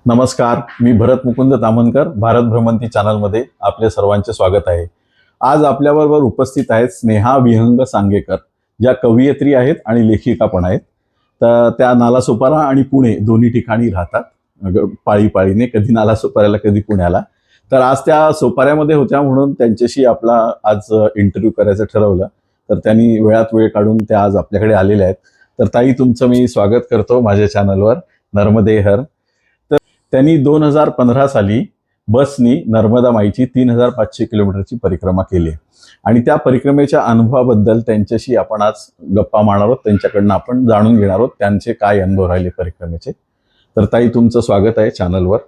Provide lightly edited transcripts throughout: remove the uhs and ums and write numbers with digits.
नमस्कार, मी भरत मुकुंद तामनकर. भारत भ्रमंती चॅनलमध्ये आपले सर्वांचे स्वागत आहे. आज आपल्याबरोबर उपस्थित आहेत स्नेहा विहंग सांगेकर, ज्या कवयित्री आहेत आणि लेखिका पण आहेत. तर त्या नालासोपारा आणि पुणे दोन्ही ठिकाणी राहतात, पाळीपाळीने, कधी नालासोपाऱ्याला कधी पुण्याला. तर आज त्या सोपाऱ्यामध्ये होत्या म्हणून त्यांच्याशी आपला आज इंटरव्ह्यू करायचं ठरवलं. तर त्यांनी वेळात वेळ काढून त्या आज आपल्याकडे आलेल्या आहेत. तर ताई, तुमचं मी स्वागत करतो माझ्या चॅनलवर नर्मदे हर. त्यांनी 2015 साली बसनी नर्मदा माईची 3500 किलोमीटरची परिक्रमा केली आणि त्या परिक्रमेच्या अनुभवाबद्दल त्यांच्याशी आपण आज गप्पा मारणार आहोत. त्यांच्याकडनं आपण जाणून घेणार आहोत त्यांचे काय अनुभव राहिले परिक्रमेचे. तर ताई, तुमचं स्वागत आहे चॅनलवर.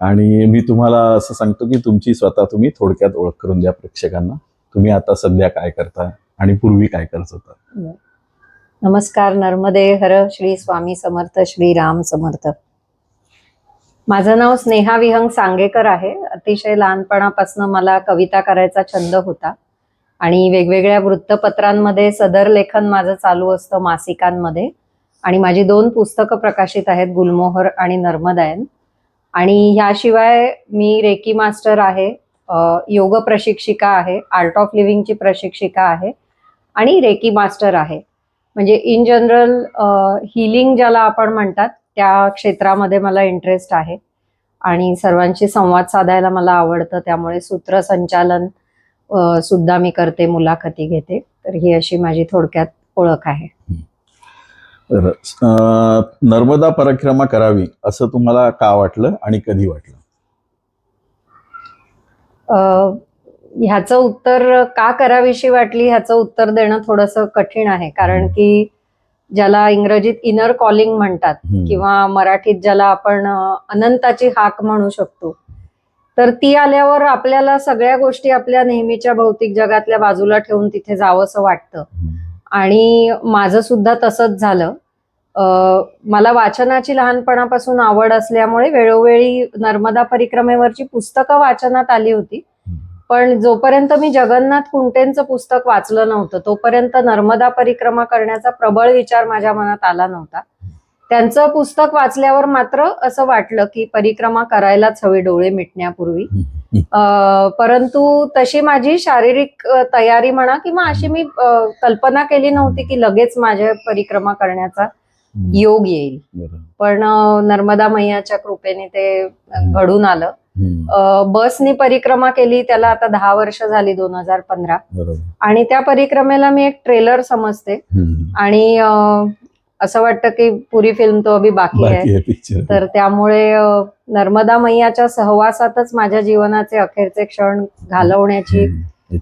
आणि मी तुम्हाला असं सांगतो की तुम्ही थोडक्यात ओळख करून द्या प्रेक्षकांना. तुम्ही आता सध्या काय करता आणि पूर्वी काय करत होता? नमस्कार. नर्मदे हर. श्री स्वामी समर्थ, श्री राम समर्थ. माझं नाव स्नेहा विहंग सांगेकर आहे. अतिशय लहानपणापासून मला कविता करायचा छंद होता आणि वेगवेगळ्या वृत्तपत्रांमध्ये सदर लेखन माझं चालू असतं, मासिकांमध्ये. आणि माझी 2 पुस्तकं प्रकाशित आहेत, गुलमोहर आणि नर्मदायन. आणि ह्याशिवाय मी रेकी मास्टर आहे, योग प्रशिक्षिका आहे, आर्ट ऑफ लिव्हिंगची प्रशिक्षिका आहे आणि रेकी मास्टर आहे. म्हणजे इन जनरल हिलिंग ज्याला आपण म्हणतात त्या क्षेत्रामध्ये मला इंटरेस्ट आहे आणि सर्वांशी संवाद साधायला मला आवडतं. त्यामुळे सूत्रसंचालन सुद्धा मी करते, मुलाखती घेते. तर ही अशी माझी थोडक्यात ओळख आहे. नर्मदा परिक्रमा करावी असं तुम्हाला का वाटलं आणि कधी वाटलं? ह्याचं उत्तर का करावीशी वाटली ह्याचं उत्तर देणं थोडंसं कठीण आहे. कारण की ज्याला इंग्रजीत इनर कॉलिंग म्हणतात किंवा मराठीत ज्याला आपण अनंताची हाक म्हणू शकतो, तर ती आल्यावर आपल्याला सगळ्या गोष्टी आपल्या नेहमीच्या भौतिक जगातल्या बाजूला ठेवून तिथे जावंसं वाटतं. आणि माझं सुद्धा तसंच झालं. मला वाचनाची लहानपणापासून आवड असल्यामुळे वेळोवेळी नर्मदा परिक्रमेवरची पुस्तकं वाचनात आली होती. पण जोपर्यंत मी जगन्नाथ कुंटेंचं पुस्तक वाचलं नव्हतं तोपर्यंत नर्मदा परिक्रमा करण्याचा प्रबळ विचार माझ्या मनात आला नव्हता. त्यांचं पुस्तक वाचल्यावर मात्र असं वाटलं की परिक्रमा करायलाच हवी डोळे मिटण्यापूर्वी. परंतु तशी माझी शारीरिक तयारी म्हणा किंवा अशी मी कल्पना केली नव्हती की लगेच माझ्या परिक्रमा करण्याचा योग येईल. पण नर्मदा मैयाच्या कृपेने ते घडून आलं. बसनी परिक्रमा केली, त्याला आता 10 वर्ष झाली, 2015. आणि त्या परिक्रमेला मी एक ट्रेलर समजते आणि असं वाटतं की पुरी फिल्म तो अभी बाकी आहे. तर त्यामुळे नर्मदा मैयाच्या सहवासातच माझ्या जीवनाचे अखेरचे क्षण घालवण्याची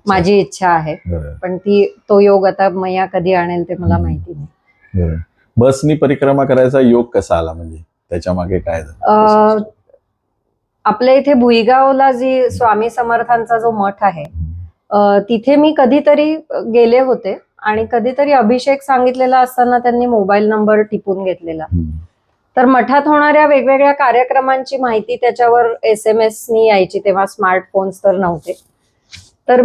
माझी इच्छा आहे. पण तो योग आता मैया कधी आणेल ते मला माहिती नाही. बसनी परिक्रमा करायचा योग कसा आला, म्हणजे त्याच्या मागे काय झालं? आपल्या इथे भुईगावला जी स्वामी समर्थांचा जो मठ आहे तिथे मी कधीतरी गेले होते आणि कधीतरी अभिषेक सांगितलेला असताना त्यांनी मोबाईल नंबर टिपून घेतलेला. तर मठात होणाऱ्या वेगवेगळ्या कार्यक्रमांची माहिती त्याच्यावर SMS नी यायची. तेव्हा स्मार्टफोन्स तर नव्हते. तर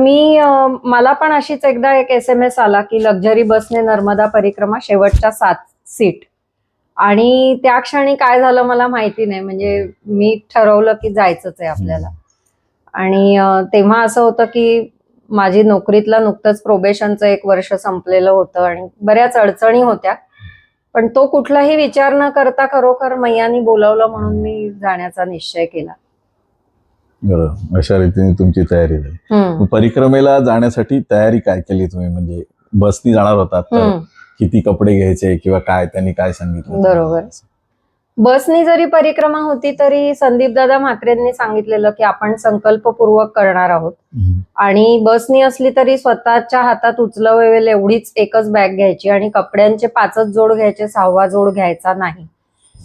मला पण अशीच एकदा एक SMS आला की लक्झरी बसने नर्मदा परिक्रमा, शेवटच्या 7 सीट. आणि त्या क्षणी काय झालं मला माहिती नाही. म्हणजे मी ठरवलं की जायचंच आहे आपल्याला. आणि तेव्हा असं होतं की माझी नोकरीतला नुकतंच प्रोबेशनचं 1 वर्ष संपलेलं होतं आणि बऱ्याच अडचणी होत्या. पण तो कुठलाही विचार न करता खरोखर मैयानी बोलावलं म्हणून मी जाण्याचा निश्चय केला. बरोबर. अशा रीतीने तुमची तयारी झाली. परिक्रमेला जाण्यासाठी तयारी काय केली तुम्ही? म्हणजे बसनी जाणार होतात तर किती कपडे घ्यायचे किंवा काय, त्यांनी काय सांगितलं? बरोबर. बसनी जरी परिक्रमा होती तरी संदीप दादा म्हात्रेंनी सांगितलेलं की आपण संकल्पपूर्वक करणार आहोत आणि बसनी असली तरी स्वतःच्या हातात उचलवेल एवढीच एकच बॅग घ्यायची आणि कपड्यांचे 5च जोड घ्यायचे, 6वा जोड घ्यायचा नाही,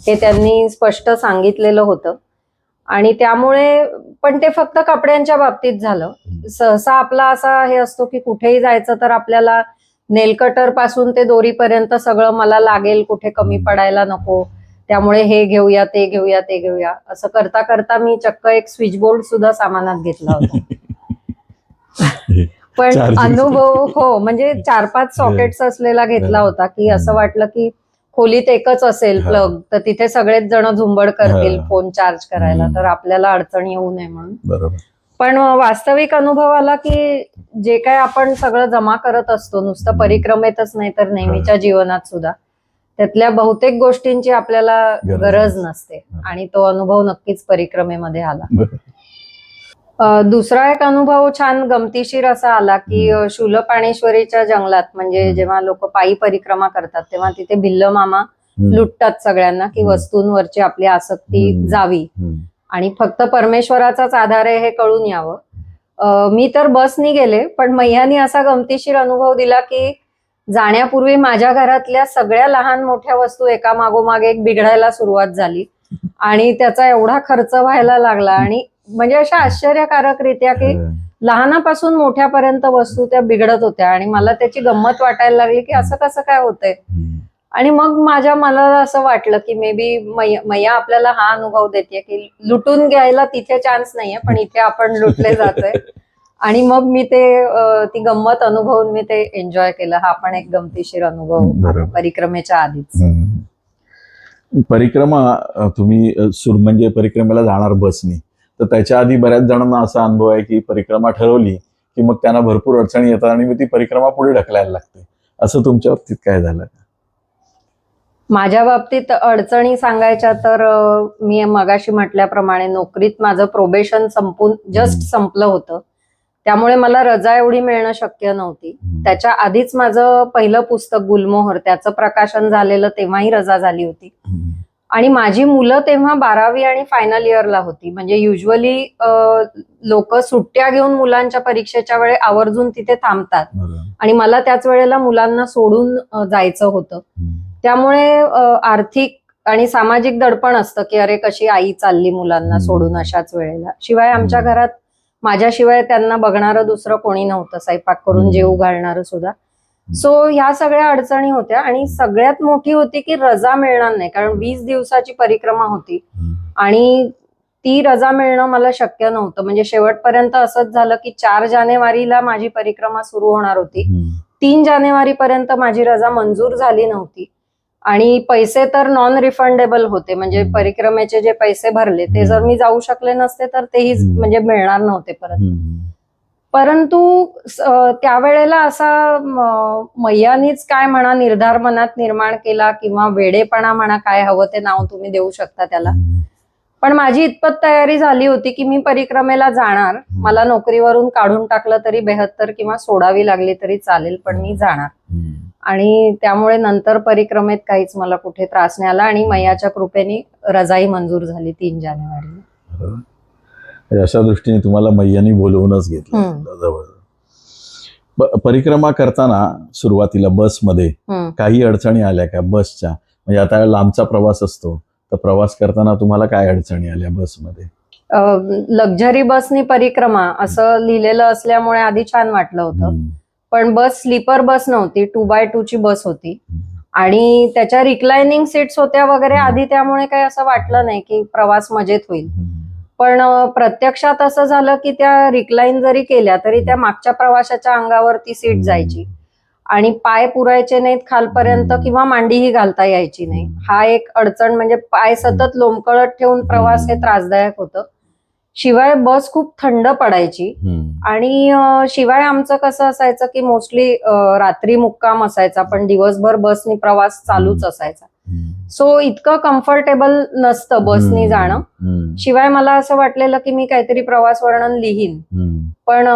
हे त्यांनी स्पष्ट सांगितलेलं होतं. आणि त्यामुळे पण ते फक्त कपड्यांच्या बाबतीत झालं. सहसा आपला असा हे असतो की कुठेही जायचं तर आपल्याला नेलकटर पासून ते दोरीपर्यंत सगळं मला लागेल, कुठे कमी पडायला नको, त्यामुळे हे घेऊया, ते घेऊया, ते घेऊया, असं करता करता मी चक्क एक स्विचबोर्ड सुद्धा सामानात घेतला होता. पण अनुभव, हो, म्हणजे 4-5 सॉकेट्स असलेला घेतला होता की असं वाटलं की खोलीत एकच असेल हा. प्लग, तर तिथे सगळेच जण झुंबड करतील हा. फोन चार्ज करायला, हम्म. तर आपल्याला अडचण येऊ नये म्हणून. बरोबर. पण वास्तविक अनुभव आला की जे काय आपण सगळं जमा करत असतो, नुसतं परिक्रमेतच नाही तर नेहमीच्या जीवनात सुद्धा, त्यातल्या बहुतेक गोष्टींची आपल्याला गरज नसते. आणि तो अनुभव नक्कीच परिक्रमेमध्ये आला. दुसरा एक अनुभव छान गमतीशीर असा आला की शूलपाणेश्वरीच्या जंगलात, म्हणजे जेव्हा लोक पायी परिक्रमा करतात तेव्हा तिथे भिल्ल मामा लुटतात सगळ्यांना की वस्तूंवरची आपली आसक्ती जावी आणि फक्त परमेश्वराचाच आधार आहे हे कळून यावं. मी तर बसनी गेले, पण मैयानी असा गमतीशीर अनुभव दिला की जाण्यापूर्वी माझ्या घरातल्या सगळ्या लहान मोठ्या वस्तू एका मागोमाग एक बिघडायला सुरुवात झाली आणि त्याचा एवढा खर्च व्हायला लागला. आणि म्हणजे अशा आश्चर्यकारक रित्या की लहानापासून मोठ्यापर्यंत वस्तू त्या बिघडत होत्या आणि मला त्याची गंमत वाटायला लागली की असं कसं काय होतंय. आणि मग माझ्या मनाला असं वाटलं की मे बी मैया आपल्याला हा अनुभव देते की लुटून घ्यायला तिथे चान्स नाहीये, पण इथे आपण लुटले जातोय. आणि मग मी ते ती गंमत अनुभवून मी ते एन्जॉय केलं. हा पण एक गमतीशीर अनुभव परिक्रमेच्या आधीच. परिक्रमा तुम्ही म्हणजे परिक्रमेला जाणार बसनी, तर त्याच्या आधी बऱ्याच जणांना असा अनुभव आहे की परिक्रमा ठरवली की मग त्यांना भरपूर अडचणी येतात आणि मग ती परिक्रमा पुढे ढकलायला लागते. असं तुमच्या बाबतीत काय झालं? माझ्या बाबतीत अडचणी सांगायच्या तर मी मगाशी म्हटल्याप्रमाणे नोकरीत माझं प्रोबेशन संपून जस्ट संपलं होतं, त्यामुळे मला रजा एवढी मिळणं शक्य नव्हती. त्याच्या आधीच माझं पहिलं पुस्तक गुलमोहर त्याचं प्रकाशन झालेलं, तेव्हाही रजा झाली होती. आणि माझी मुलं तेव्हा 12वी आणि फायनल इयरला होती. म्हणजे युजली लोक सुट्ट्या घेऊन मुलांच्या परीक्षेच्या वेळी आवर्जून तिथे थांबतात आणि मला त्याच वेळेला मुलांना सोडून जायचं होतं. त्यामुळे आर्थिक आणि सामाजिक दडपण असतं की अरे कशी आई चालली मुलांना सोडून अशाच वेळेला. शिवाय आमच्या घरात माझ्याशिवाय त्यांना बघणारं दुसरं कोणी नव्हतं, स्वयंपाक करून जेवू घालणारं सुद्धा. सो ह्या सगळ्या अडचणी होत्या आणि सगळ्यात मोठी होती की रजा मिळणार नाही, कारण 20 दिवसाची परिक्रमा होती आणि ती रजा मिळणं मला शक्य नव्हतं. म्हणजे शेवटपर्यंत असंच झालं की 4 जानेवारीला माझी परिक्रमा सुरू होणार होती. 3 जानेवारीपर्यंत माझी रजा मंजूर झाली नव्हती आणि पैसे तर नॉन रिफंडेबल होते. म्हणजे परिक्रमेचे जे पैसे भरले ते जर मी जाऊ शकले नसते तर तेही म्हणजे मिळणार नव्हते परत. परंतु त्यावेळेला असा मैयानीच काय म्हणा निर्धार मनात निर्माण केला किंवा वेडेपणा म्हणा, काय हवं ते नाव तुम्ही देऊ शकता त्याला, पण माझी इतपत तयारी झाली होती की मी परिक्रमेला जाणार. मला नोकरीवरून काढून टाकलं तरी 72 किंवा सोडावी लागली तरी चालेल, पण मी जाणार. आणि त्यामुळे नंतर परिक्रमेत काहीच मला कुठे त्रास नाही आला आणि मैयाच्या कृपेने रजाई मंजूर झाली 3 जानेवारीला. अशा दृष्टीने तुम्हाला मैयानी बोलवूनच घेतलं जवळ. परिक्रमा करताना सुरुवातीला बसमध्ये काही अडचणी आल्या का बसच्या? म्हणजे आता लांबचा प्रवास असतो, तर प्रवास करताना तुम्हाला काय अडचणी आल्या बसमध्ये? लक्झरी बसनी परिक्रमा असं लिहिलेलं असल्यामुळे आधी छान वाटलं होतं, पण बस स्लीपर बस नव्हती, 2x2 ची बस होती आणि त्याच्या रिक्लायनिंग सीट्स होत्या वगैरे आधी, त्यामुळे काही असं वाटलं नाही की प्रवास मजेत होईल. पण प्रत्यक्षात असं झालं की त्या रिक्लाइन जरी केल्या तरी त्या मागच्या प्रवाशाच्या अंगावर ती सीट जायची आणि पाय पुरायचे नाहीत खालपर्यंत किंवा मांडीही घालता यायची नाही. हा एक अडचण, म्हणजे पाय सतत लोंबकळत ठेवून प्रवास हे त्रासदायक होतं. शिवाय बस खूप थंड पडायची आणि शिवाय आमचं कसं असायचं की मोस्टली रात्री मुक्काम असायचा, पण दिवसभर बसनी प्रवास चालूच असायचा. सो इतकं कम्फर्टेबल नसतं बसनी जाणं. शिवाय मला असं वाटलेलं की मी काहीतरी प्रवास वर्णन लिहीन, पण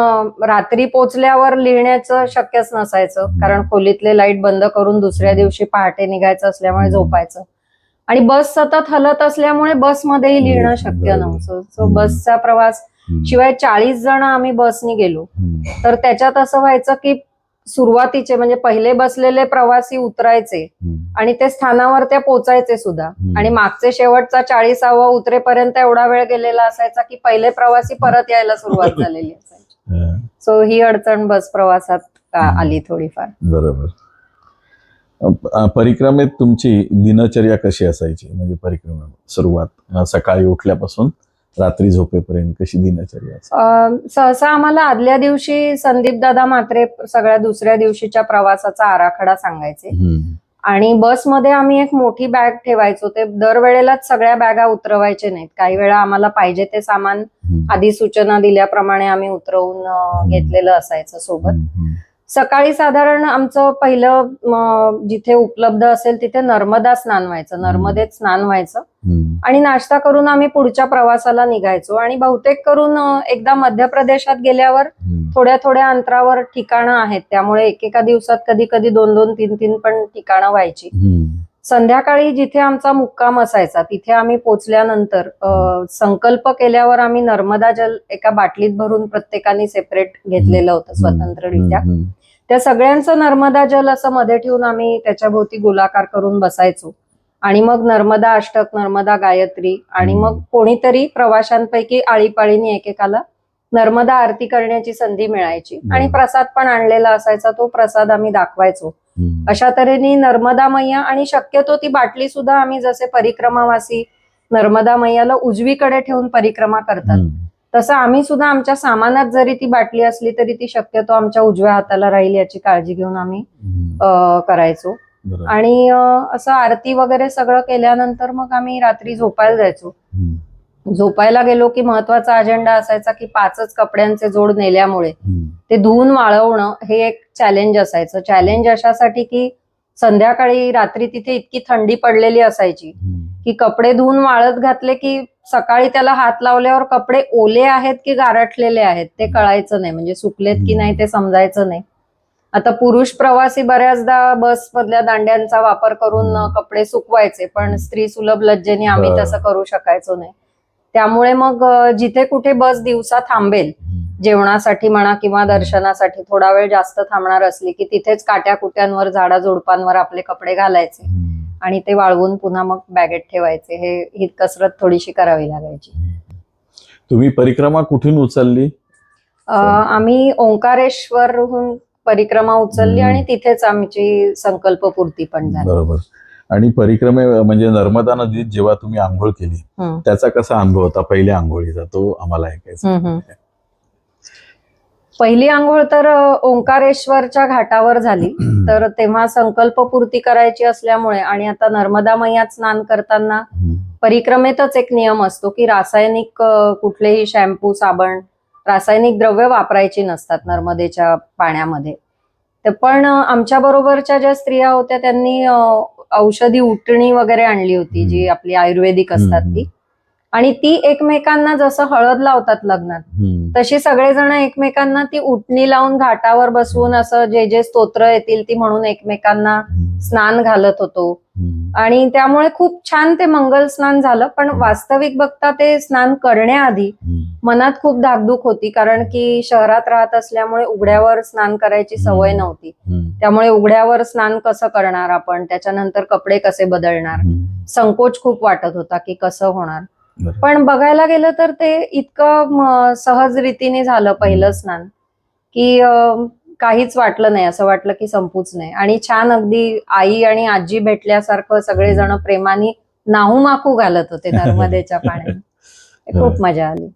रात्री पोचल्यावर लिहिण्याचं शक्यच नसायचं, कारण खोलीतले लाईट बंद करून दुसऱ्या दिवशी पहाटे निघायचं असल्यामुळे झोपायचं आणि बस सतत हलत असल्यामुळे बसमध्येही लिहिणं शक्य नव्हतं. सो बसचा प्रवास, शिवाय 40 जण आम्ही बसनी गेलो, तर त्याच्यात असं व्हायचं की सुरुवातीचे म्हणजे पहिले बसलेले प्रवासी उतरायचे आणि ते स्थानावर त्या पोचायचे सुद्धा, आणि मागचे शेवटचा 40वा उतरेपर्यंत एवढा वेळ गेलेला असायचा की पहिले प्रवासी परत यायला सुरुवात झालेली असायची. सो ही अडचण बस प्रवासात आली थोडीफार. बरोबर. परिक्रमेत तुमची दिनचर्या कशी असायची? म्हणजे परिक्रमा सुरुवात सकाळी उठल्यापासून रात्री झोपेपर्यंत कशी दिनचर्या? सहसा आम्हाला आदल्या दिवशी संदीप दादा म्हात्रे सगळ्या दुसऱ्या दिवशीच्या प्रवासाचा आराखडा सांगायचे आणि बसमध्ये आम्ही एक मोठी बॅग ठेवायचो. ते दरवेळेलाच सगळ्या बॅगा उतरवायचे नाहीत. काही वेळा आम्हाला पाहिजे ते सामान आधी सूचना दिल्याप्रमाणे आम्ही उतरवून घेतलेलं असायचं सोबत. सकाळी साधारण आमचं पहिलं जिथे उपलब्ध असेल तिथे नर्मदा स्नान व्हायचं, नर्मदेत स्नान व्हायचं आणि नाश्ता करून आम्ही पुढच्या प्रवासाला निघायचो. आणि बहुतेक करून एकदा मध्य प्रदेशात गेल्यावर थोड्या थोड्या अंतरावर ठिकाणं आहेत, त्यामुळे एकेका दिवसात कधी कधी 2-2, 3-3 पण ठिकाणं व्हायची. संध्याकाळी जिथे आमचा मुक्काम असायचा तिथे आम्ही पोचल्यानंतर संकल्प केल्यावर आम्ही नर्मदा जल एका बाटलीत भरून प्रत्येकाने सेपरेट घेतलेलं होतं स्वतंत्ररित्या. त्या सगळ्यांचं नर्मदा जल असं मध्ये ठेवून आम्ही त्याच्याभोवती गोलाकार करून बसायचो आणि मग नर्मदा अष्टक, नर्मदा गायत्री आणि मग कोणीतरी प्रवाशांपैकी आळीपाळीने एकेकाला नर्मदा आरती करण्याची संधी मिळायची आणि प्रसाद पण आणलेला असायचा, तो प्रसाद आम्ही दाखवायचो. अशा तऱ्हेने नर्मदा मैया आणि शक्यतो ती बाटली सुद्धा आम्ही जसे परिक्रमावासी नर्मदा मैयाला उजवीकडे ठेवून परिक्रमा करतात तसं आम्ही सुद्धा आमच्या सामानात जरी ती बाटली असली तरी ती शक्यतो आमच्या उजव्या हाताला राहील याची काळजी घेऊन आम्ही करायचो. आणि असं आरती वगैरे सगळं केल्यानंतर मग आम्ही रात्री झोपायला जायचो. झोपायला गेलो की महत्वाचा अजेंडा असायचा की 5च कपड्यांचे जोड नेल्यामुळे ते धुवून वाळवणं हे एक चॅलेंज असायचं. चॅलेंज अशासाठी की संध्याकाळी रात्री तिथे इतकी थंडी पडलेली असायची की कपडे धुवून वाळत घातले की सकाळी त्याला हात लावल्यावर कपडे ओले आहेत की गारठलेले आहेत ते कळायचं नाही, म्हणजे सुकलेत की नाही ते समजायचं नाही. आता पुरुष प्रवासी बऱ्याचदा बस मधल्या दांड्यांचा वापर करून कपडे सुकवायचे, पण स्त्री सुलभ लज्जेने आम्ही तसं करू शकायचो नाही. त्यामुळे मग जिथे कुठे बस दिवसा थांबेल जेवणासाठी म्हणा किंवा दर्शनासाठी थोडा वेळ जास्त थांबणार असली की तिथेच काट्याकुट्यांवर झाडाझुडपांवर आपले कपडे घालायचे आणि ते वाळवून पुन्हा मग बॅगेत ठेवायचे. ही कसरत थोडीशी करावी लागायची. तुम्ही परिक्रमा कुठून उचलली? आम्ही ओंकारेश्वरहून परिक्रमा उचलली आणि तिथेच आमची संकल्पपूर्ती पण झाली. बरोबर. आणि परिक्रमे म्हणजे नर्मदा नदीत जेव्हा तुम्ही आंघोळ केली त्याचा कसा अनुभव होता पहिल्या आंघोळीचा, तो आम्हाला ऐकायचा. पहिली आंघोळ तर ओंकारेश्वरच्या घाटावर झाली. तर तेव्हा संकल्पपूर्ती करायची असल्यामुळे आणि आता नर्मदा मैयात स्नान करताना परिक्रमेतच एक नियम असतो की रासायनिक कुठलेही शॅम्पू, साबण, रासायनिक द्रव्य वापरायची नसतात नर्मदेच्या पाण्यामध्ये. पण आमच्या बरोबरच्या ज्या स्त्रिया होत्या त्यांनी औषधी उटणी वगैरे आणली होती जी आपली आयुर्वेदिक असतात ती, आणि ती एकमेकांना जसं हळद लावतात लग्नात तशी सगळेजण एकमेकांना ती उटणी लावून घाटावर बसवून असं जे जे स्तोत्र येतील ती म्हणून एकमेकांना स्नान घालत होतो. आणि त्यामुळे खूप छान ते मंगल स्नान झालं. पण वास्तविक बघता ते स्नान करण्याआधी मनात खूप धाकधूक होती, कारण की शहरात राहत असल्यामुळे उघड्यावर स्नान करायची सवय नव्हती. त्यामुळे उघड्यावर स्नान कसं करणार आपण, त्याच्यानंतर कपडे कसे बदलणार, संकोच खूप वाटत होता की कसं होणार. पण बघायला गेलं तर ते इतकं सहज रीतीने झालं पहिलं स्नान की काहीच वाटलं नाही, असं वाटलं की संपूच नाही. आणि छान अगदी आई आणि आजी भेटल्यासारखं सगळेजण प्रेमाने नाहूमाखू घालत होते नर्मदेच्या पाण्यात. खूप मजा आली.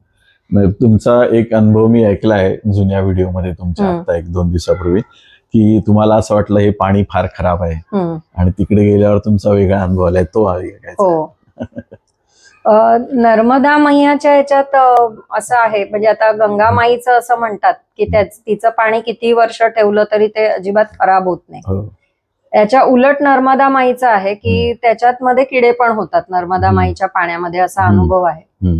तुमचा एक अनुभव मी ऐकला आहे जुन्या व्हिडिओमध्ये तुमच्या आता 1-2 दिवसापूर्वी की तुम्हाला असं वाटलं हे पाणी फार खराब आहे आणि तिकडे गेल्यावर तुमचा वेगळा अनुभव आलाय, तो हो. नर्मदा मैयाच्या याच्यात असं आहे, म्हणजे आता गंगा माईचं असं म्हणतात की तिचं पाणी किती वर्ष ठेवलं तरी ते अजिबात खराब होत नाही. याच्या उलट नर्मदा माईचं आहे की त्याच्यात मध्ये किडे पण होतात नर्मदा माईच्या पाण्यामध्ये, असा अनुभव आहे.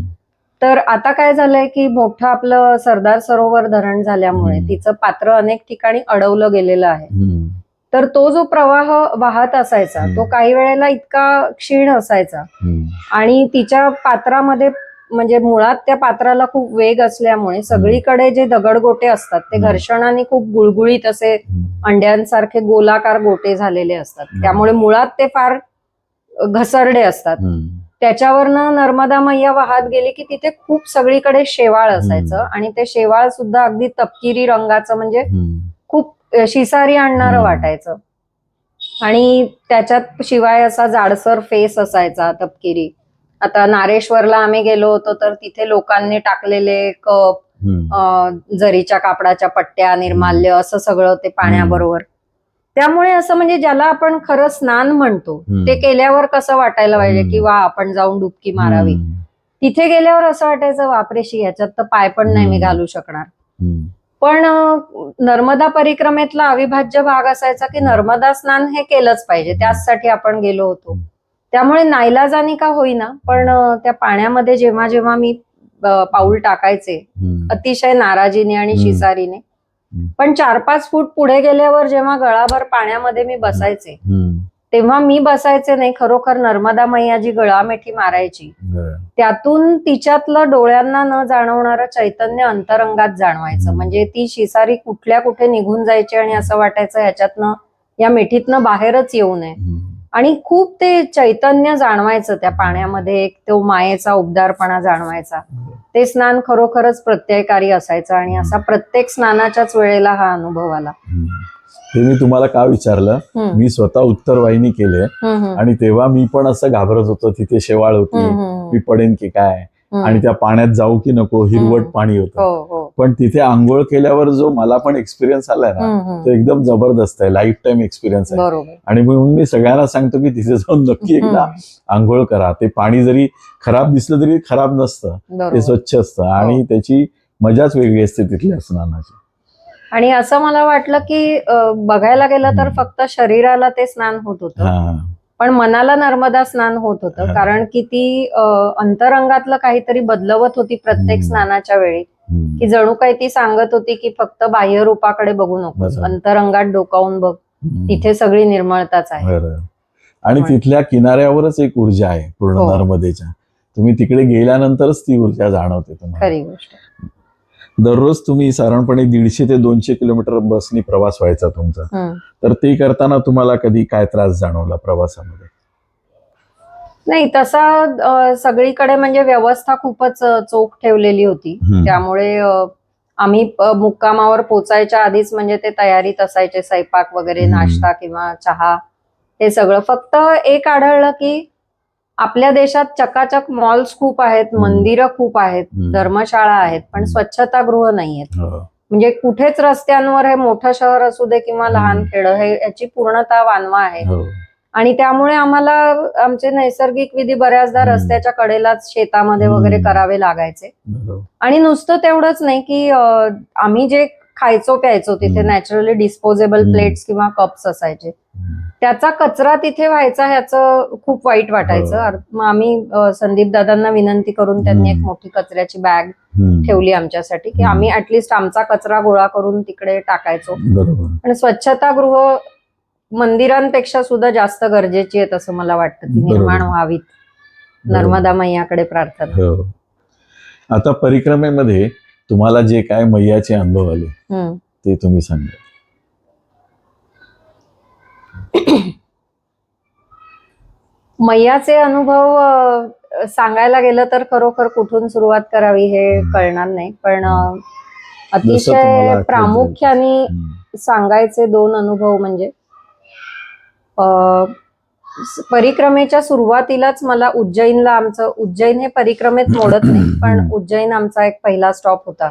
तर आता काय झालंय की मोठं आपलं सरदार सरोवर धरण झाल्यामुळे तिचं पात्र अनेक ठिकाणी अडवलं गेलेलं आहे. तर तो जो प्रवाह वाहत असायचा तो काही वेळेला इतका क्षीण असायचा आणि तिच्या पात्रामध्ये म्हणजे मुळात त्या पात्राला खूप वेग असल्यामुळे सगळीकडे जे दगडगोटे असतात ते घर्षणाने खूप गुळगुळीत असे अंड्यांसारखे गोलाकार गोटे झालेले असतात. त्यामुळे मुळात ते फार घसरडे असतात. त्याच्यावरनं नर्मदा मैया वाहत गेली की तिथे खूप सगळीकडे शेवाळ असायचं आणि ते शेवाळ सुद्धा अगदी तपकिरी रंगाचं, म्हणजे खूप शिसारी आणणारं वाटायचं. आणि त्याच्यात शिवाय असा जाडसर फेस असायचा तपकिरी. आता नारेश्वरला आम्ही गेलो होतो तर तिथे लोकांनी टाकलेले कप, जरीच्या कापडाच्या पट्ट्या, निर्माल्य असं सगळं ते पाण्याबरोबर. त्यामुळे असं म्हणजे ज्याला आपण खरं स्नान म्हणतो ते केल्यावर कसं वाटायला पाहिजे की वा आपण जाऊन डुबकी मारावी. तिथे गेल्यावर असं वाटायचं बापरेशी ह्याच्यात तर पाय पण नाही मी घालू शकणार. पण नर्मदा परिक्रमेतला अविभाज्य भाग असायचा की नर्मदा स्नान हे केलंच पाहिजे, त्याचसाठी आपण गेलो होतो. त्यामुळे नाईलाजाने का होईना पण त्या पाण्यामध्ये जेव्हा जेव्हा मी पाऊल टाकायचे अतिशय नाराजीने आणि शिसारीने, पण 4-5 फूट पुढे गेल्यावर जेव्हा गळाभर पाण्यामध्ये मी बसायचे तेव्हा मी बसायचे नाही, खरोखर नर्मदा मैया जी गळामेठी मारायची त्यातून तिच्यातलं डोळ्यांना न जाणवणारं चैतन्य अंतरंगात जाणवायचं. म्हणजे ती शिसारी कुठल्या कुठे निघून जायची आणि असं वाटायचं ह्याच्यातनं या मिठीतनं बाहेरच येऊ नये. आणि खूप ते चैतन्य जाणवायचं त्या पाण्यामध्ये, एक तो मायेचा उबदारपणा जाणवायचा. ते स्नान खरोखरच प्रत्ययकारी असायचं आणि असा प्रत्येक स्नानाच्याच वेळेला हा अनुभव आला. हे मी तुम्हाला का विचारलं, मी स्वतः उत्तर वाहिनी केले आणि तेव्हा मी पण असं घाबरत होतो, तिथे शेवाळ होती, मी पडेन की काय आणि त्या पाण्यात जाऊ की नको, हिरवट पाणी होतं. पण तिथे आंघोळ केल्यावर जो मला पण एक्सपिरियन्स आलाय ना तो एकदम जबरदस्त आहे, लाईफ टाईम एक्सपिरियन्स आहे. आणि म्हणून मी सगळ्यांना सांगतो की तिथे जाऊन नक्की एकदा आंघोळ करा. ते पाणी जरी खराब दिसलं तरी खराब नसतं, ते स्वच्छ असतं आणि त्याची मजाच वेगळी असते तिथल्या स्नानाची. आणि असं मला वाटलं की बघायला गेलं तर फक्त शरीराला ते स्नान होत होतं, पण मनाला नर्मदा स्नान होत होतं. कारण की ती अंतरंगातलं काहीतरी बदलवत होती प्रत्येक स्नानाच्या वेळी, की जणू काही ती सांगत होती की फक्त बाह्य रूपाकडे बघू नकोस, अंतरंगात डोकावून बघ, तिथे सगळी निर्मळताच आहे. आणि तिथल्या किनाऱ्यावरच एक ऊर्जा आहे पूर्ण नर्मदेच्या, तुम्ही तिकडे गेल्यानंतरच ती ऊर्जा जाणवते तुम्हाला. खरी गोष्ट. दररोज तुम्ही साधारणपणे 150 ते 200 किलोमीटर बसनी प्रवास व्हायचा तुमचा, तर ते करताना तुम्हाला कधी काय त्रास जाणवला प्रवासामध्ये? नाही, तसा सगळीकडे म्हणजे व्यवस्था खूपच चोख ठेवलेली होती. त्यामुळे आम्ही मुक्कामावर पोचायच्या आधीच म्हणजे ते तयारीत असायचे, स्वयंपाक वगैरे, नाश्ता किंवा चहा, हे सगळं. फक्त एक आढळलं की आपल्या देशात चकाचक मॉल्स खूप आहेत, मंदिरं खूप आहेत, धर्मशाळा आहेत, पण स्वच्छतागृह नाहीयेत. म्हणजे कुठेच रस्त्यांवर, हे मोठं शहर असू दे किंवा लहान खेड, हे याची पूर्णतः वानवा आहे. आणि त्यामुळे आम्हाला आमचे नैसर्गिक विधी बऱ्याचदा रस्त्याच्या कडेलाच शेतामध्ये वगैरे करावे लागायचे. आणि नुसतं तेवढंच नाही की आम्ही जे खायचो प्यायचो तिथे नॅचरली डिस्पोजेबल प्लेट्स किंवा कप्स असायचे, त्याचा कचरा तिथे व्हायचा ह्याचं खूप वाईट वाटायचं. मग आम्ही संदीप दादांना विनंती करून त्यांनी एक मोठी कचऱ्याची बॅग ठेवली आमच्यासाठी, की आम्ही ऍटलिस्ट आमचा कचरा गोळा करून तिकडे टाकायचो. आणि स्वच्छतागृह मंदिरांपेक्षा सुद्धा जास्त गरजेची आहेत असं मला वाटतं, ती निर्माण व्हावीत. नर्मदा मैयाकडे प्रार्थना. आता परिक्रमेमध्ये तुम्हाला जे काय मैयाचे अनुभव आले ते तुम्ही सांगा. मैयाचे अनुभव सांगायला गेलं तर खरोखर कुठून सुरुवात करावी हे कळणार नाही, पण अतिशय प्रामुख्याने सांगायचे 2 अनुभव म्हणजे परिक्रमेच्या सुरुवातीलाच मला उज्जैनला, आमचं उज्जैन हे परिक्रमेत मोडत नाही पण उज्जैन आमचा एक पहिला स्टॉप होता.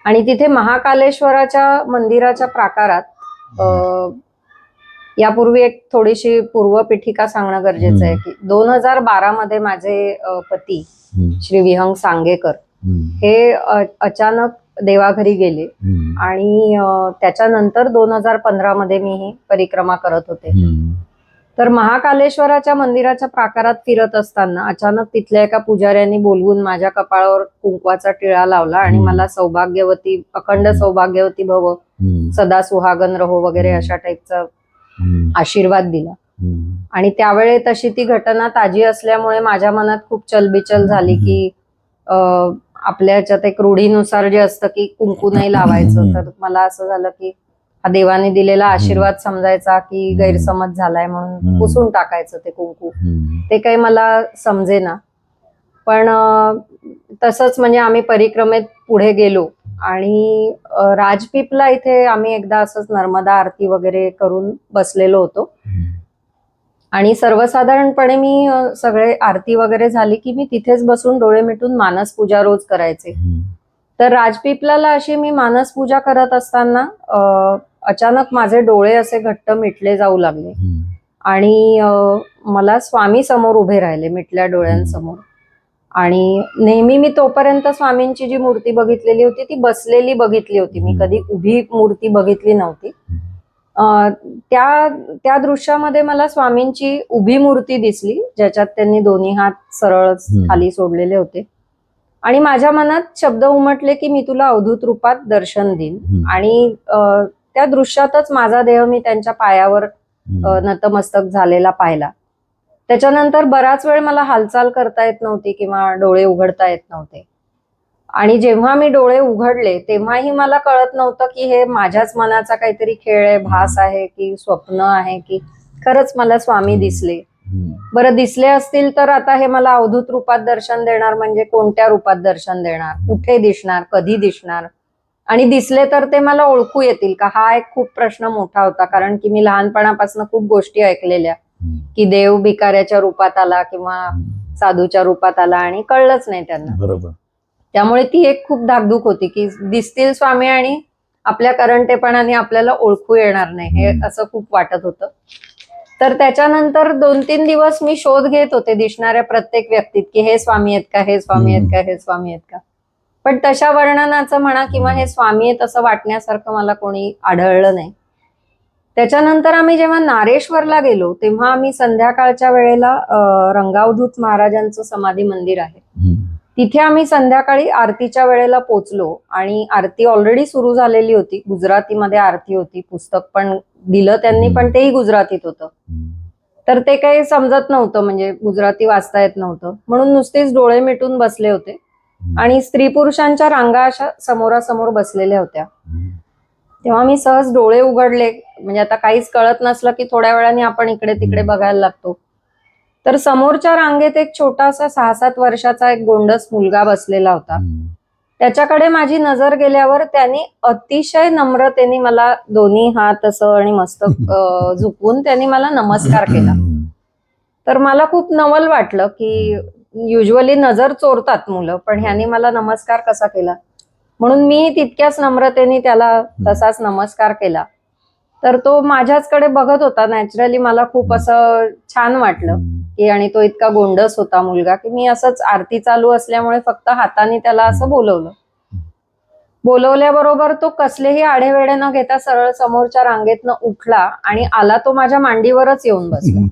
आणि तिथे महाकालेश्वराच्या मंदिराच्या प्राकारात यापूर्वी एक थोडीशी पूर्वपीठिका सांगणं गरजेचं आहे की 2012 मध्ये माझे पती श्री विहंग सांगेकर हे अचानक देवाघरी गेले आणि त्याच्यानंतर 2015 मध्ये मी ही परिक्रमा करत होते. तर महाकालेश्वराच्या मंदिराच्या प्राकारात फिरत असताना अचानक तिथल्या एका पुजाऱ्यांनी बोलवून माझ्या कपाळावर कुंकवाचा टिळा लावला आणि मला सौभाग्यवती, अखंड सौभाग्यवती भव, सदा सुहागन रहो वगैरे अशा टाईपचा आशीर्वाद दिला. आणि त्यावेळी तशी ती घटना ताजी असल्यामुळे माझ्या मनात खूप चलबिचल झाली की आपल्या याच्यात एक रूढीनुसार जे असतं की कुंकू नाही लावायचं, तर मला असं झालं की हा देवाने दिलेला आशीर्वाद समजायचा की गैरसमज झालाय म्हणून पुसून टाकायचं ते कुंकू. ते काही मला समजेना. पण तसंच म्हणजे आम्ही परिक्रमेत पुढे गेलो आणि राजपीपला इथे आम्ही एकदा असंच नर्मदा आरती वगैरे करून बसलेलो होतो. आणि सर्वसाधारणपणे मी सगळे आरती वगैरे झाली की मी तिथेच बसून डोळे मिटून मानस पूजा रोज करायचे. तर राजपीपलाला अशी मी मानस पूजा करत असताना अचानक माझे डोळे असे घट्ट मिटले जाऊ लागले आणि मला स्वामी समोर उभे राहिले मिटल्या डोळ्यांसमोर. आणि नेहमी मी तोपर्यंत स्वामींची जी मूर्ती बघितलेली होती ती बसलेली बघितली होती, मी कधी उभी मूर्ती बघितली नव्हती. त्या दृश्यामध्ये मला स्वामींची उभी मूर्ती दिसली, ज्याच्यात त्यांनी दोन्ही हात सरळ खाली सोडलेले होते. आणि माझ्या मनात शब्द उमटले की मी तुला अवधूत रूपात दर्शन देईन. आणि त्या दृश्यातच माझा देह मी त्यांच्या पायावर नतमस्तक झालेला पाहिला. त्याच्यानंतर बराच वेळ मला हालचाल करता येत नव्हती किंवा डोळे उघडता येत नव्हते. आणि जेव्हा मी डोळे उघडले तेव्हाही मला कळत नव्हतं की हे माझ्याच मनाचा काहीतरी खेळ आहे, भास आहे की स्वप्न आहे की खरंच मला स्वामी दिसले. बरं, दिसले असतील तर आता हे मला अवधूत रूपात दर्शन देणार म्हणजे कोणत्या रूपात दर्शन देणार, कुठे दिसणार, कधी दिसणार, आणि दिसले तर ते मला ओळखू येतील का, हा एक खूप प्रश्न मोठा होता. कारण की मी लहानपणापासून खूप गोष्टी ऐकलेल्या की देव भिकाऱ्याच्या रूपात आला किंवा साधूच्या रूपात आला आणि कळलंच नाही त्यांना. बरोबर. त्यामुळे ती एक खूप धाकधूक होती की दिसतील स्वामी आणि आपल्या करंटेपणाने आपल्याला ओळखू येणार नाही, हे असं खूप वाटत होतं. तर त्याच्यानंतर 2-3 दिवस मी शोध घेत होते दिसणाऱ्या प्रत्येक व्यक्तीत की हे स्वामी आहेत का, हे स्वामी आहेत का, हे स्वामी आहेत का. पण तशा वर्णनाचं म्हणा किंवा हे स्वामी आहेत असं वाटण्यासारखं मला कोणी आढळलं नाही. त्याच्यानंतर आम्ही जेव्हा नारेश्वरला गेलो तेव्हा आम्ही संध्याकाळच्या वेळेला रंगावधूत महाराजांचं समाधी मंदिर आहे, तिथे आम्ही संध्याकाळी आरतीच्या वेळेला पोचलो. आणि आरती ऑलरेडी सुरू झालेली होती, गुजरातीमध्ये आरती होती, पुस्तक पण दिलं त्यांनी पण तेही गुजरातीत होतं. तर ते काही समजत नव्हतं, म्हणजे गुजराती वाचता येत नव्हतं, म्हणून नुसतेच डोळे मिटून बसले होते. आणि स्त्री पुरुषांच्या रांगा अशा समोरासमोर बसलेल्या होत्या. तेव्हा मी सहज डोळे उघडले, म्हणजे आता काहीच कळत नसलं की थोड्या वेळाने आपण इकडे तिकडे बघायला लागतो. तर समोरच्या रांगेत एक छोटासा 6-7 वर्षाचा एक गोंडस मुलगा बसलेला होता. त्याच्याकडे माझी नजर गेल्यावर त्यांनी अतिशय नम्रतेने मला दोन्ही हात असं आणि मस्तक झुकवून त्यांनी मला नमस्कार केला. तर मला खूप नवल वाटलं की युजली नजर चोरतात मुलं, पण ह्यानी मला नमस्कार कसा केला, म्हणून मी तितक्याच नम्रतेने त्याला तसाच नमस्कार केला. तर तो माझ्याचकडे बघत होता. नॅचरली मला खूप असं छान वाटलं की, आणि तो इतका गोंडस होता मुलगा की मी असंच आरती चालू असल्यामुळे फक्त हाताने त्याला असं बोलवलं. बोलवल्याबरोबर तो कसलेही आढेवेढे न घेता सरळ समोरच्या रांगेतनं उठला आणि आला तो माझ्या मांडीवरच येऊन बसला.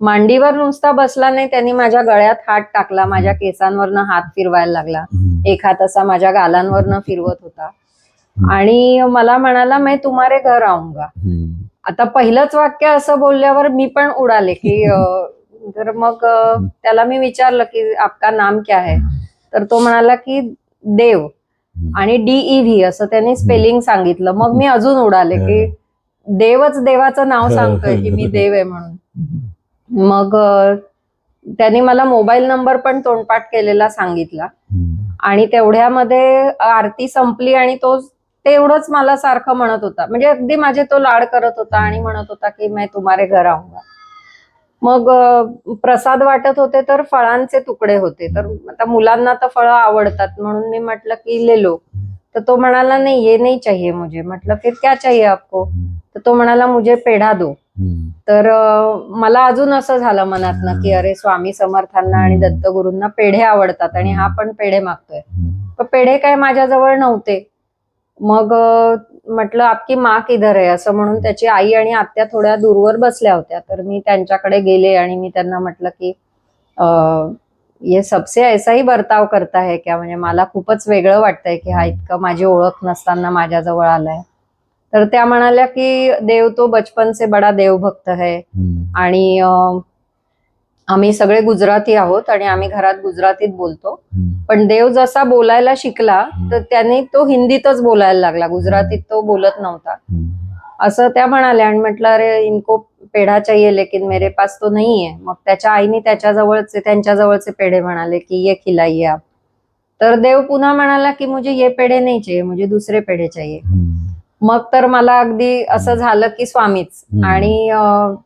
मांडीवर नुसता बसला नाही, त्यांनी माझ्या गळ्यात हात टाकला, माझ्या केसांवरनं हात फिरवायला लागला, एक हात असा माझ्या गालांवरनं फिरवत होता आणि मला म्हणाला मैं तुम्हारे घर आऊंगा. आता पहिलंच वाक्य असं बोलल्यावर मी पण उडाले की तर मग त्याला मी विचारलं की आपका नाम क्या है, तर तो म्हणाला की देव आणि DEV असं त्यांनी स्पेलिंग सांगितलं. मग मी अजून उडाले की देवच देवाचं नाव सांगतोय की मी देव आहे म्हणून. मग त्यांनी मला मोबाईल नंबर पण तोंडपाठ केलेला सांगितला आणि तेवढ्यामध्ये आरती संपली आणि तो तेवढंच मला सारखं म्हणत होता, म्हणजे अगदी माझे तो लाड करत होता आणि म्हणत होता की मैं तुम्हारे घर आऊंगा. मग प्रसाद वाटत होते तर फळांचे तुकडे होते, तर आता मुलांना तर फळं आवडतात म्हणून मी म्हटलं की ले लो. तर तो म्हणाला नाही ये नहीं चाहिए मुझे. म्हटलं फिर क्या चाहिए आपको, तर तो म्हणाला मुझे पेढा दो. तर मला अजून असं झालं मनातनं की अरे स्वामी समर्थांना आणि दत्तगुरूंना पेढे आवडतात आणि हा पण पेढे मागतोय. तर पेढे काय माझ्याजवळ नव्हते. मग म्हटलं आपकी माँ किधर आहे असं म्हणून त्याची आई आणि आत्या थोड्या दूरवर बसल्या होत्या. तर मी त्यांच्याकडे गेले आणि मी त्यांना म्हटलं की ये सबसे ऐसा ही बर्ताव करता है क्या, म्हणजे मला खूपच वेगळं वाटतंय की हा इतकं माझी ओळख नसताना माझ्याजवळ आलाय. तर त्या म्हणाल्या की देव तो बचपन से बडा देवभक्त है आणि आम्ही सगळे गुजराती आहोत आणि आम्ही घरात गुजरातीत बोलतो, पण देव जसा बोलायला शिकला तर त्याने तो हिंदीतच बोलायला लागला, गुजरातीत तो बोलत नव्हता असं त्या म्हणाल्या. आणि म्हटलं अरे इनको पेढा चाहिए लेकिन मेरे पास तो नहीं है. मग त्याच्या आईने त्यांच्याजवळचे पेढे म्हणाले की ये खिलाइए आप. तर देव पुन्हा म्हणाला की मुझे ये पेढे नहीं चाहिए, मुझे दूसरे पेढे चाहिए. मग तर मला अगदी असं झालं की स्वामीच. आणि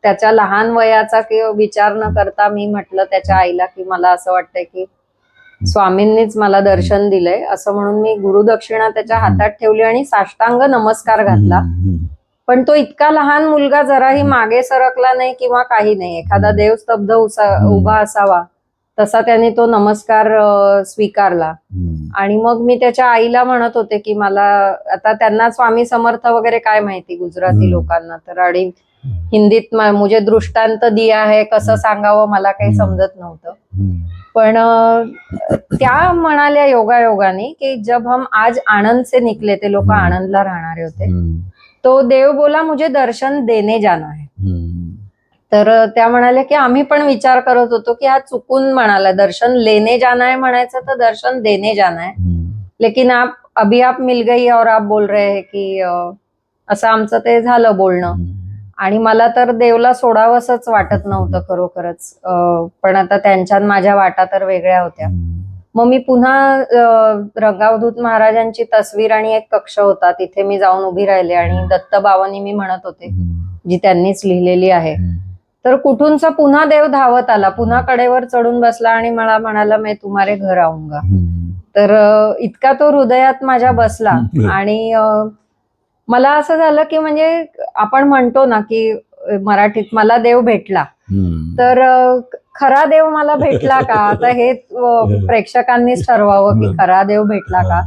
त्याच्या लहान वयाचा विचार न करता मी म्हटलं त्याच्या आईला की मला असं वाटतंय की स्वामींनीच मला दर्शन दिलंय असं म्हणून मी गुरुदक्षिणा त्याच्या हातात ठेवली आणि साष्टांग नमस्कार घातला. पण तो इतका लहान मुलगा जराही मागे सरकला नाही किंवा काही नाही. एखादा देव स्तब्ध उभा असावा तसा त्याने तो नमस्कार स्वीकारला. आणि मग मी त्याच्या आईला म्हणत होते की मला आता त्यांना स्वामी समर्थ वगैरे काय माहिती गुजराती लोकांना, तर आणि हिंदीत मुझे दृष्टांत दिया है कसं सांगावं मला काही समजत नव्हतं. पण त्या म्हणाल्या योगायोगाने की जब हम आज आनंद से निकले, ते लोक आनंदला राहणारे होते, तो देव बोला मुझे दर्शन देने जाना है. तर त्या म्हणाल्या की आम्ही पण विचार करत होतो की हा चुकून म्हणाला, दर्शन लेने जाना है म्हणायचं तर दर्शन देने जाना है, लेकिन अभी आप मिल गई और आप बोल रहे हैं की असं आमचं ते झालं बोलणं. आणि मला तर देवला सोडावंसच वाटत नव्हतं खरोखरच. पण आता त्यांच्या माझ्या वाटा तर वेगळ्या होत्या. मग मी पुन्हा रंगावधूत महाराजांची तस्वीर आणि एक कक्ष होता तिथे मी जाऊन उभी राहिले आणि दत्तबावांनी मी म्हणत होते जी त्यांनीच लिहिलेली आहे. तर कुठूनचा पुन्हा देव धावत आला, पुन्हा कडेवर चढून बसला आणि मला म्हणाला मैं तुम्हारे घर आऊंगा. तर इतका तो हृदयात माझ्या बसला. आणि मला असं झालं की म्हणजे आपण म्हणतो ना की मराठीत मला देव भेटला, तर खरा देव मला भेटला का आता हे प्रेक्षकांनीच ठरवावं की खरा देव भेटला का.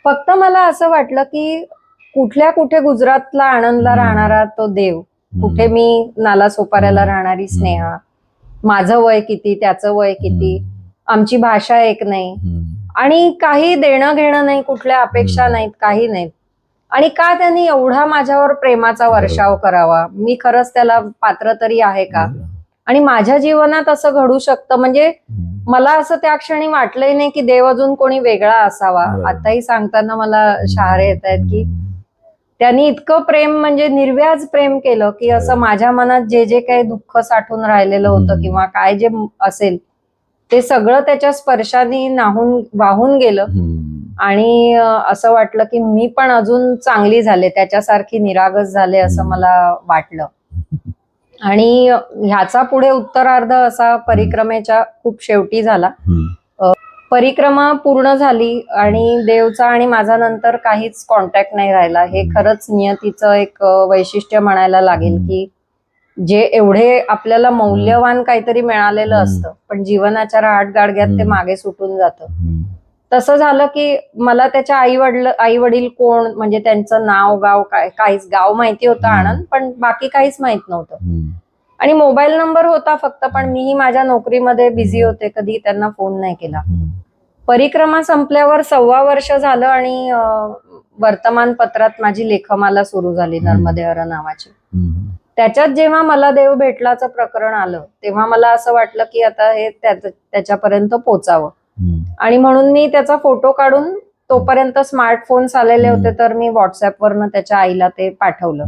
फक्त मला असं वाटलं की कुठे गुजरातला आनंदला राहणारा तो देव, कुठे मी नालासोपाऱ्याला राहणारी स्नेहा, माझं वय किती त्याचं वय किती, आमची भाषा एक नाही आणि काही देणं घेणं नाही, कुठल्या अपेक्षा नाहीत, काही नाहीत. आणि का त्यांनी एवढा माझ्यावर प्रेमाचा वर्षाव करावा, मी खरंच त्याला पात्र तरी आहे का. आणि माझ्या जीवनात असं घडू शकतं म्हणजे मला असं त्या क्षणी वाटलंही नाही की देव अजून कोणी वेगळा असावा. आताही सांगताना मला शहारे येत आहेत की त्यांनी इतकं प्रेम म्हणजे निर्व्याज प्रेम केलं की असं माझ्या मनात जे जे काही दुःख साठून राहिलेलं होतं किंवा काय जे असेल ते सगळं त्याच्या स्पर्शाने वाहून गेलं. आणि असं वाटलं की मी पण अजून चांगली झाले, त्याच्यासारखी निरागस झाले असं मला वाटलं. आणि ह्याचा पुढे उत्तरार्ध असा परिक्रमेच्या खूप शेवटी झाला. परिक्रमा पूर्ण झाली आणि देवचा आणि माझा नंतर काहीच कॉन्टॅक्ट नाही राहिला. हे खरंच नियतीचं एक वैशिष्ट्य म्हणायला लागेल की जे एवढे आपल्याला मौल्यवान काहीतरी मिळालेलं असतं पण जीवनाच्या रहाटगाडग्यात ते मागे सुटून जातं. तसं झालं की मला त्याच्या आई वडील कोण म्हणजे त्यांचं नाव गाव काहीच, गाव माहिती होतं आनंद पण बाकी काहीच माहित नव्हतं. आणि मोबाईल नंबर होता फक्त, पण मीही माझ्या नोकरीमध्ये बिझी होते, कधी त्यांना फोन नाही केला. परिक्रमा संपल्यावर 1.25 वर्ष झालं आणि वर्तमानपत्रात माझी लेखमाला सुरू झाली नर्मदेहर नावाची. त्याच्यात जेव्हा मला देव भेटलाचं प्रकरण आलं तेव्हा मला असं वाटलं की आता हे त्याच्यापर्यंत पोचावं. आणि म्हणून मी त्याचा फोटो काढून, तोपर्यंत स्मार्टफोन्स आलेले होते तर मी व्हॉट्सअपवरनं त्याच्या आईला ते पाठवलं.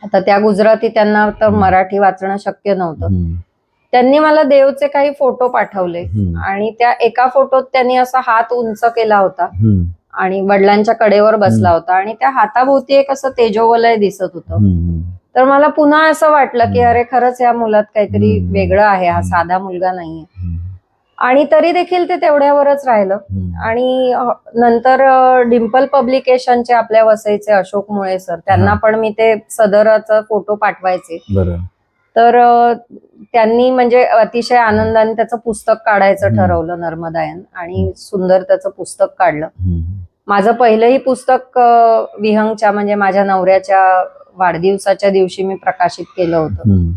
आता त्या गुजराती, त्यांना तर मराठी वाचणं शक्य नव्हतं. त्यांनी मला देवचे काही फोटो पाठवले आणि त्या एका फोटोत त्यांनी असा हात उंच केला होता आणि वडिलांच्या कडेवर बसला होता आणि त्या हाताभोवती एक असं तेजोवलय दिसत होतं. तर मला पुन्हा असं वाटलं की अरे खरंच या मुलात काहीतरी वेगळं आहे, हा साधा मुलगा नाहीये. आणि तरी देखील ते तेवढ्यावरच राहिलं. आणि नंतर डिम्पल पब्लिकेशनचे आपल्या वसईचे अशोक मुळे सर, त्यांना पण मी ते सदराचा फोटो पाठवायचे. तर त्यांनी म्हणजे अतिशय आनंदाने त्याचं पुस्तक काढायचं ठरवलं नर्मदायन आणि सुंदर त्याचं पुस्तक काढलं. माझं पहिलंही पुस्तक विहंगच्या म्हणजे माझ्या नवऱ्याच्या वाढदिवसाच्या दिवशी मी प्रकाशित केलं होतं.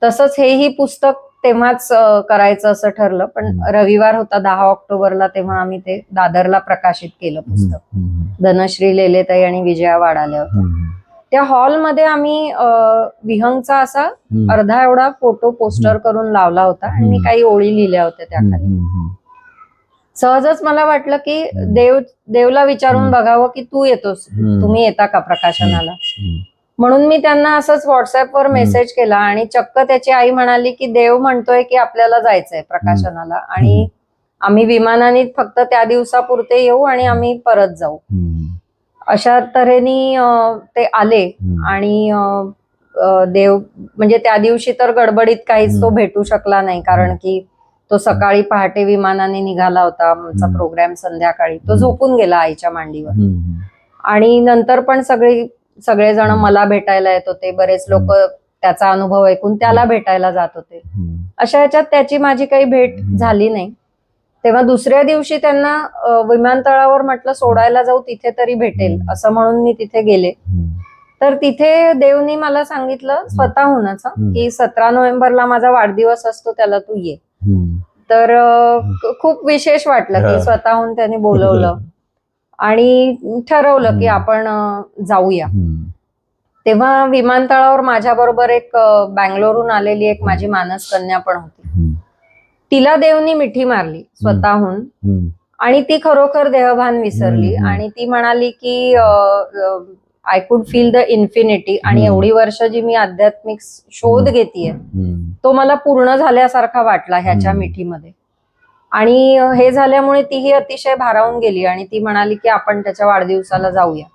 तसंच हेही पुस्तक तेव्हाच करायचं असं ठरलं, पण रविवार होता 10 ऑक्टोबरला, तेव्हा आम्ही ते दादरला प्रकाशित केलं पुस्तक. धनश्री लेलेताई आणि विजया वाड आल्या होत्या. त्या हॉलमध्ये आम्ही विहंगचा असा अर्धा एवढा फोटो पोस्टर करून लावला होता आणि मी काही ओळी लिहिल्या होत्या त्याखाली. सहजच मला वाटलं की देवला विचारून बघावं की तू येतोस, तुम्ही येता का प्रकाशनाला. म्हणून मी त्यांना असंच व्हॉट्सअपवर मेसेज केला आणि चक्क त्याची आई म्हणाली की देव म्हणतोय की आपल्याला जायचंय प्रकाशनाला आणि आम्ही विमानाने फक्त त्या दिवसापुरते येऊ आणि आम्ही परत जाऊ. अशा तऱ्हेने ते आले आणि देव म्हणजे त्या दिवशी तर गडबडीत काहीच तो भेटू शकला नाही, कारण की तो सकाळी पहाटे विमानाने निघाला होता. आमचा प्रोग्राम संध्याकाळी, तो झोपून गेला आईच्या मांडीवर. आणि नंतर पण सगळी सगळेजण मला भेटायला येत होते, बरेच लोक त्याचा अनुभव ऐकून त्याला भेटायला जात होते. अशा ह्याच्यात त्याची माझी काही भेट झाली नाही. तेव्हा दुसऱ्या दिवशी त्यांना विमानतळावर म्हटलं सोडायला जाऊ, तिथे तरी भेटेल असं म्हणून मी तिथे गेले. तर तिथे देवनी मला सांगितलं स्वतःहूनच की 17 नोव्हेंबरला माझा वाढदिवस असतो, त्याला तू ये. तर खूप विशेष वाटलं की स्वतःहून त्यांनी बोलवलं आणि ठरवलं की आपण जाऊया. तेव्हा विमानतळावर माझ्या बरोबर एक बँगलोरहून आलेली एक माझी मानस कन्या पण होती. तिला देवनी मिठी मारली स्वतःहून आणि ती खरोखर देहभान विसरली आणि ती म्हणाली की I could feel the infinity. आणि एवढी वर्ष जी मी आध्यात्मिक शोध घेतेय तो मला पूर्ण झाल्यासारखा वाटला ह्याच्या मिठीमध्ये. आणि हे झाल्यामुळे तीही अतिशय भारावून गेली आणि ती म्हणाली की आपण त्याच्या वाढदिवसाला जाऊया.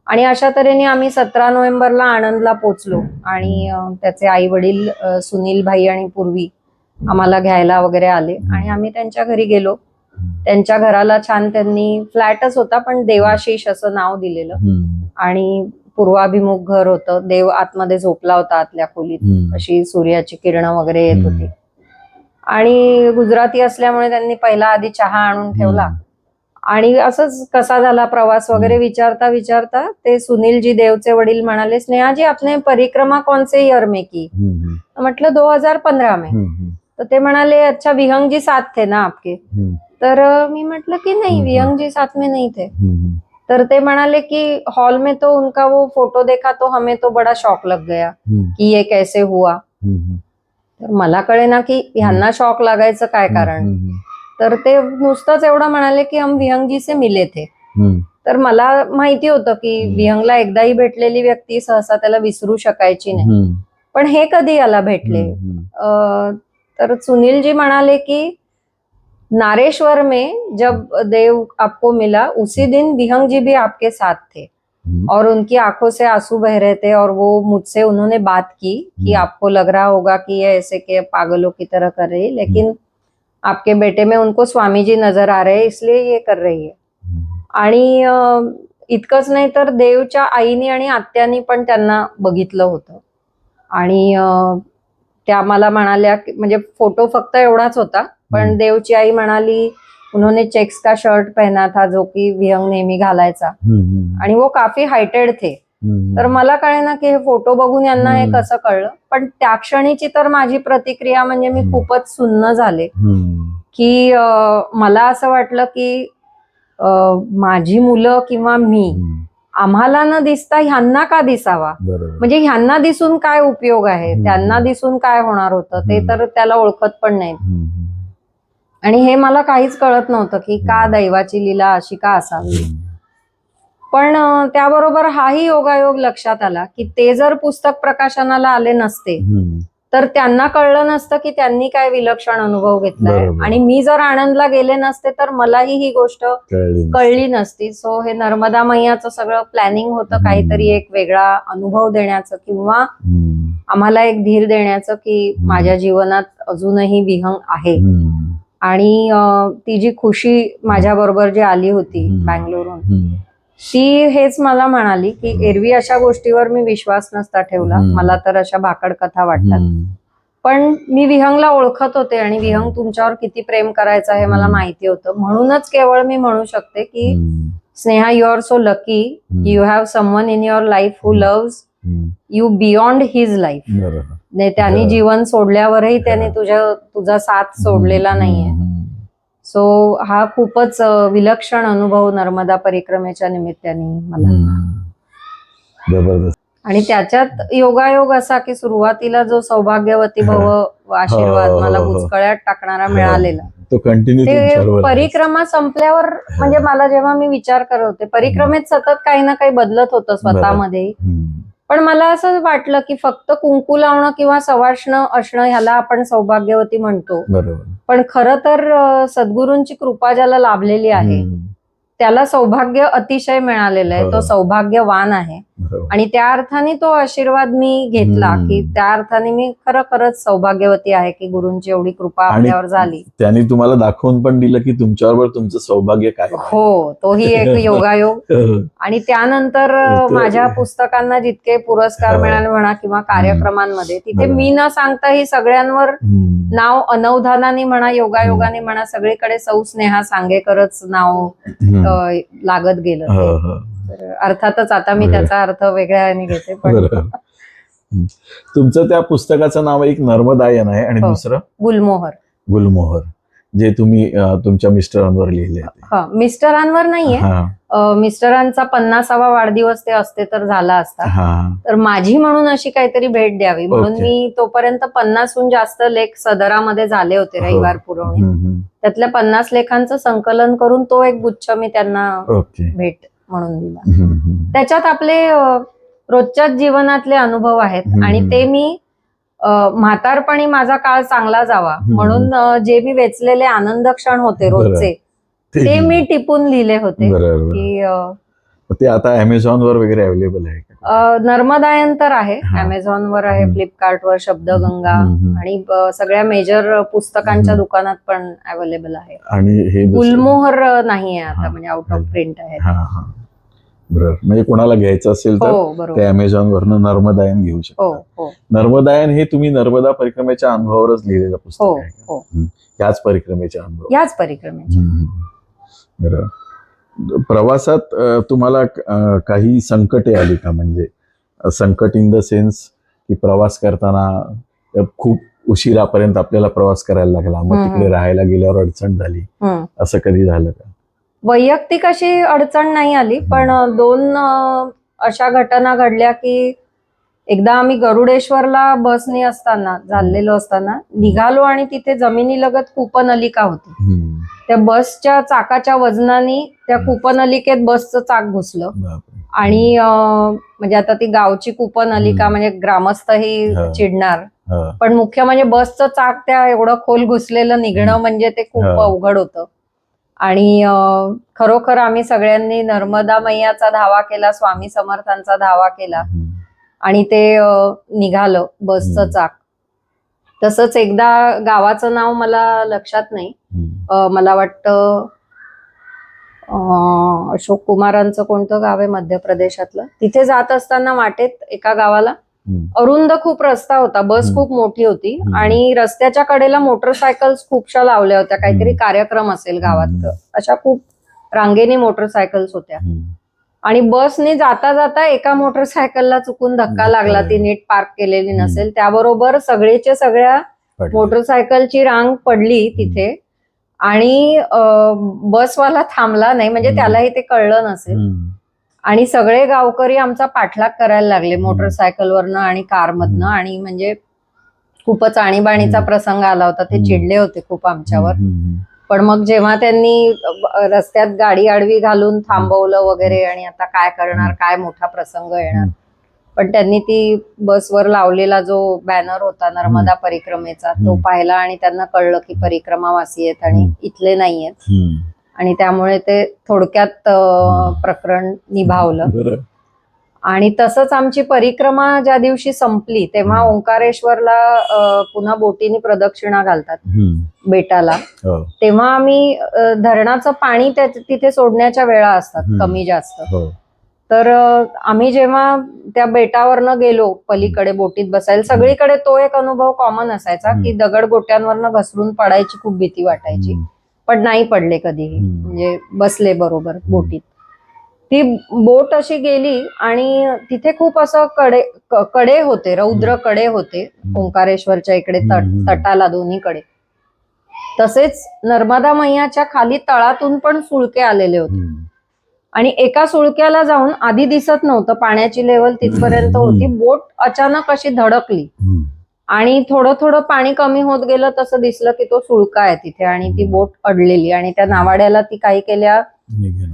आणि अशा तऱ्हेने आम्ही 17 नोव्हेंबरला आनंदला पोचलो आणि त्याचे आई वडील सुनील भाई आणि पूर्वी आम्हाला घ्यायला वगैरे आले आणि आम्ही त्यांच्या घरी गेलो. त्यांच्या घराला छान, त्यांनी फ्लॅटच होता पण देवाशीष असं नाव दिलेलं आणि पूर्वाभिमुख घर होतं. देव आतमध्ये झोपला होता आतल्या खोलीत, अशी सूर्याची किरणं वगैरे येत होती. आणि गुजराती असल्यामुळे त्यांनी पहिला आधी चहा आणून ठेवला आणि असंच कसा झाला प्रवास वगैरे विचारता विचारता ते सुनीलजी देवचे वडील म्हणाले, स्नेहाजी आपने परिक्रमा कौन से ईयर में की? म्हटलं 2015 में. तर ते म्हणाले अच्छा विहंग जी साथ थे ना आपके? तर मी म्हटलं की नहीं, विहंग जी साथ में नहीं थे. तर ते म्हणाले की हॉल में तो उनका वो फोटो देखा तो हमें तो बड़ा शॉक लग गया कि ये कैसे हुआ. तर मला कळेना की ह्यांना शॉक लागायचं काय कारण. तर ते नुसतंच एवढं म्हणाले की हम विहंगजी से मिले थे. तर मला माहिती होतं की विहंगला एकदाही भेटलेली व्यक्ती सहसा त्याला विसरू शकायची नाही, पण हे कधी याला भेटले. तर सुनीलजी म्हणाले की नारेश्वर में जब देव आपको मिला उसी दिन विहंग जी भी आपके साथ थे और उनकी आंखों से आंसू बह रहे थे और वो मुझसे उन्होंने बात की कि आपको लग रहा होगा कि ये ऐसे के पागलों की तरह कर रही है, लेकिन आपके बेटे में उनको स्वामी जी नजर आ रहे हैं इसलिए ये कर रही है. आणि इतकंच नाही तर देवच्या आईनी आणि आत्यानी पण त्यांना बघितलं होतं आणि त्या मला म्हणाल्या, म्हणजे फोटो फक्त एवढाच होता पण देवची आई म्हणाली उन्होंने चेक्स का शर्ट पहना था जो की विहंग नेहमी घालायचा आणि वो काफी हायटेड थे. तर मला कळेना की हे फोटो बघून यांना हे कसं कळलं, पण त्या क्षणीची तर माझी प्रतिक्रिया म्हणजे मी खूपच सुन्न झाले की मला असं वाटलं की माझी मुलं किंवा मी आम्हाला न दिसता ह्यांना का दिसावा, म्हणजे ह्यांना दिसून काय उपयोग आहे, त्यांना दिसून काय होणार होतं ते तर त्याला ओळखत पण नाही. आणि हे मला काहीच कळत नव्हतं की का दैवाची लीला अशी का असावी. पण त्याबरोबर हाही योगायोग लक्षात आला की ते जर पुस्तक प्रकाशनाला आले नसते तर त्यांना कळलं नसतं की त्यांनी काय विलक्षण अनुभव घेतलाय आणि मी जर आनंदला गेले नसते तर मलाही ही गोष्ट कळली नसती. सो हे नर्मदा मैयाचं सगळं प्लॅनिंग होतं, काहीतरी एक वेगळा अनुभव देण्याचं किंवा आम्हाला एक धीर देण्याचं की माझ्या जीवनात अजूनही विहंग आहे. आणि ती जी खुशी माझ्या बरोबर जी आली होती बँगलोरहून, ती हेच मला म्हणाली की एरवी अशा गोष्टीवर मी विश्वास नसता ठेवला, मला तर अशा भाकड कथा वाटतात, पण मी विहंगला ओळखत होते आणि विहंग तुमच्यावर किती प्रेम करायचं हे मला माहिती होतं. म्हणूनच केवळ मी म्हणू शकते की Sneha, you are so lucky, you have someone in your life who loves you beyond his life. त्याने जीवन सोडल्यावरही त्याने तुझा साथ सोडलेला नाहीये. सो हा खूपच विलक्षण अनुभव नर्मदा परिक्रमेच्या निमित्ताने मला. जबरदस्त. आणि त्याच्यात योगायोग असा की सुरुवातीला जो सौभाग्यवती भव आशीर्वाद मला बुचकळ्यात टाकणारा मिळालेला तो कंटिन्यू ते परिक्रमा संपल्यावर, म्हणजे मला जेव्हा मी विचार करत होते परिक्रमेत सतत काही ना काही बदलत होतं स्वतःमध्ये, पण मला असं वाटलं की फक्त कुंकू लावणं किंवा सवाष्ण असणं ह्याला आपण सौभाग्यवती म्हणतो, पण खरं तर सद्गुरूंची कृपा ज्याला लाभलेली आहे त्याला सौभाग्य अतिशय मिळालेलं आहे, तो सौभाग्यवान आहे. बरोबर. आणि त्या अर्थाने तो आशीर्वाद मी घेतला की त्या अर्थाने मी खरंच सौभाग्यवती आहे की गुरूंची एवढी कृपा आणि आपल्यावर झाली. त्यांनी तुम्हाला दाखवून पण दिलं की तुमच्याबरोबर तुमचं सौभाग्य काय आहे. हो, तोही एक योगायोग. आणि त्यानंतर माझ्या पुस्तकांना जितके पुरस्कार मिळाले म्हणा किंवा कार्यक्रमांमध्ये, तिथे मी न सांगता ही सगळ्यांवर नाव अनवधानाने म्हणा योगायोगाने म्हणा सगळीकडे सौ स्नेहा सांगेकरच नाव लागत गेलं. तर अर्थातच आता मी त्याचा अर्थ वेगळ्याने घेते. पण तुमचं त्या पुस्तकाचं नाव एक नर्मदायन आहे आणि दुसरं गुलमोहर. गुलमोहर, जे तुम्ही तुमच्या मिस्टरांवर लिहिले. मिस्टरांवर नाहीये. मिस्टरांचा 50वा वाढदिवस ते असते तर झाला असता. तर माझी म्हणून अशी काहीतरी भेट द्यावी म्हणून मी तोपर्यंत 50हून जास्त लेख सदरामध्ये झाले होते रविवार पुरवणी. त्यातल्या 50 लेखांचं संकलन करून तो एक गुच्छ मी त्यांना भेट म्हणून दिला. त्याच्यात आपले रोजच्याच जीवनातले अनुभव आहेत आणि ते मी म्हातारपणी माझा काळ चांगला जावा म्हणून जे मी वेचलेले आनंद क्षण होते रोजचे ते मी टिपून लिहिले होते की ते आता अमेझॉनवर वगैरे अवेलेबल आहे. नर्मदायन तर आहे, अमेझॉनवर आहे, फ्लिपकार्टवर, शब्दगंगा आणि सगळ्या मेजर पुस्तकांच्या दुकानात पण अवेलेबल आहे. आणि हे गुलमोहर नाही आहे आता, म्हणजे आउट ऑफ प्रिंट आहे. बरोबर, म्हणजे कोणाला घ्यायचं असेल तर ते अमेझॉन वरनं नर्मदायन घेऊ शकतो. नर्मदायन हे तुम्ही नर्मदा परिक्रमेच्या अनुभवावरच लिहिलेलं पुस्तक आहे. याच परिक्रमेच्या अनुभव. याच परिक्रमेच्या. बरोबर. प्रवासात तुम्हाला काही संकटे आली का? म्हणजे संकट इन द सेन्स की प्रवास करताना खूप उशिरापर्यंत आपल्याला प्रवास करायला लागला, मग तिकडे राहायला गेल्यावर अडचण झाली, असं कधी झालं का? वैयक्तिक अशी अडचण नाही आली, पण 2 अशा घटना घडल्या की एकदा आम्ही गरुडेश्वरला बसनी असताना चाललेलो असताना निघालो आणि तिथे जमिनीलगत कूपनलिका होती. त्या बसच्या चाकाच्या वजनाने त्या कूपनलिकेत बसचं चाक घुसलं आणि म्हणजे आता ती गावची कूपनलिका म्हणजे ग्रामस्थही चिडणार, पण मुख्य म्हणजे बसचं चाक त्या एवढं खोल घुसलेलं निघणं म्हणजे ते खूप अवघड होतं. आणि खरोखर आम्ही सगळ्यांनी नर्मदा मैयाचा धावा केला, स्वामी समर्थांचा धावा केला आणि ते निघालं बसचं चाक. तसंच एकदा गावाचं नाव मला लक्षात नाही, मला वाटतं अशोक कुमारांचं कोणतं गाव आहे मध्य प्रदेशातलं, तिथे जात असताना वाटेत एका गावाला अरुंद खूप रस्ता होता, बस खूप मोठी होती आणि रस्त्याच्या कडेला मोटरसायकल्स खूपशा लावल्या होत्या, काहीतरी कार्यक्रम असेल गावात, अशा खूप रांगेने मोटरसायकल्स होत्या. आणि बसने जाता जाता एका मोटरसायकलला चुकून धक्का लागला, ती नीट पार्क केलेली नसेल, त्याबरोबर सगळेच्या सगळ्या मोटरसायकलची रांग पडली तिथे आणि बसवाला थांबला नाही, म्हणजे त्यालाही ते कळलं नसेल आणि सगळे गावकरी आमचा पाठलाग करायला लागले मोटरसायकलवरनं आणि कारमधनं. आणि म्हणजे खूपच आणीबाणीचा प्रसंग आला होता, ते चिडले होते खूप आमच्यावर. पण मग जेव्हा त्यांनी रस्त्यात गाडी आडवी घालून थांबवलं वगैरे आणि आता काय करणार, काय मोठा प्रसंग येणार, पण त्यांनी ती बसवर लावलेला जो बॅनर होता नर्मदा परिक्रमेचा तो पाहिला आणि त्यांना कळलं की परिक्रमावासी आहेत आणि इथले नाहीयेत आणि त्यामुळे ते थोडक्यात प्रकरण निभावलं. आणि तसंच आमची परिक्रमा ज्या दिवशी संपली तेव्हा ओंकारेश्वरला पुन्हा बोटीने प्रदक्षिणा घालतात बेटाला, तेव्हा आम्ही धरणाचं पाणी तिथे सोडण्याच्या वेळा असतात कमी जास्त. तर आम्ही जेव्हा त्या बेटावरनं गेलो पलीकडे बोटीत बसायला, सगळीकडे तो एक अनुभव कॉमन असायचा की दगड गोट्यांवरनं घसरून पडायची खूप भीती वाटायची, पण नाही पडले कधीही, म्हणजे बसले बरोबर बोटीत. ती बोट अशी गेली आणि तिथे खूप असं कडे होते, रौद्र कडे होते ओंकारेश्वरच्या इकडे तटाला दोन्हीकडे. तसेच नर्मदा मैयाच्या खाली तळातून पण सुळके आलेले होते आणि एका सुळक्याला जाऊन आधी दिसत नव्हतं, पाण्याची लेवल तिथपर्यंत होती, बोट अचानक अशी धडकली आणि थोडं थोडं पाणी कमी होत गेलं तसं दिसलं की तो सुळका आहे तिथे आणि ती बोट अडलेली आणि त्या नावाड्याला ती काही केल्या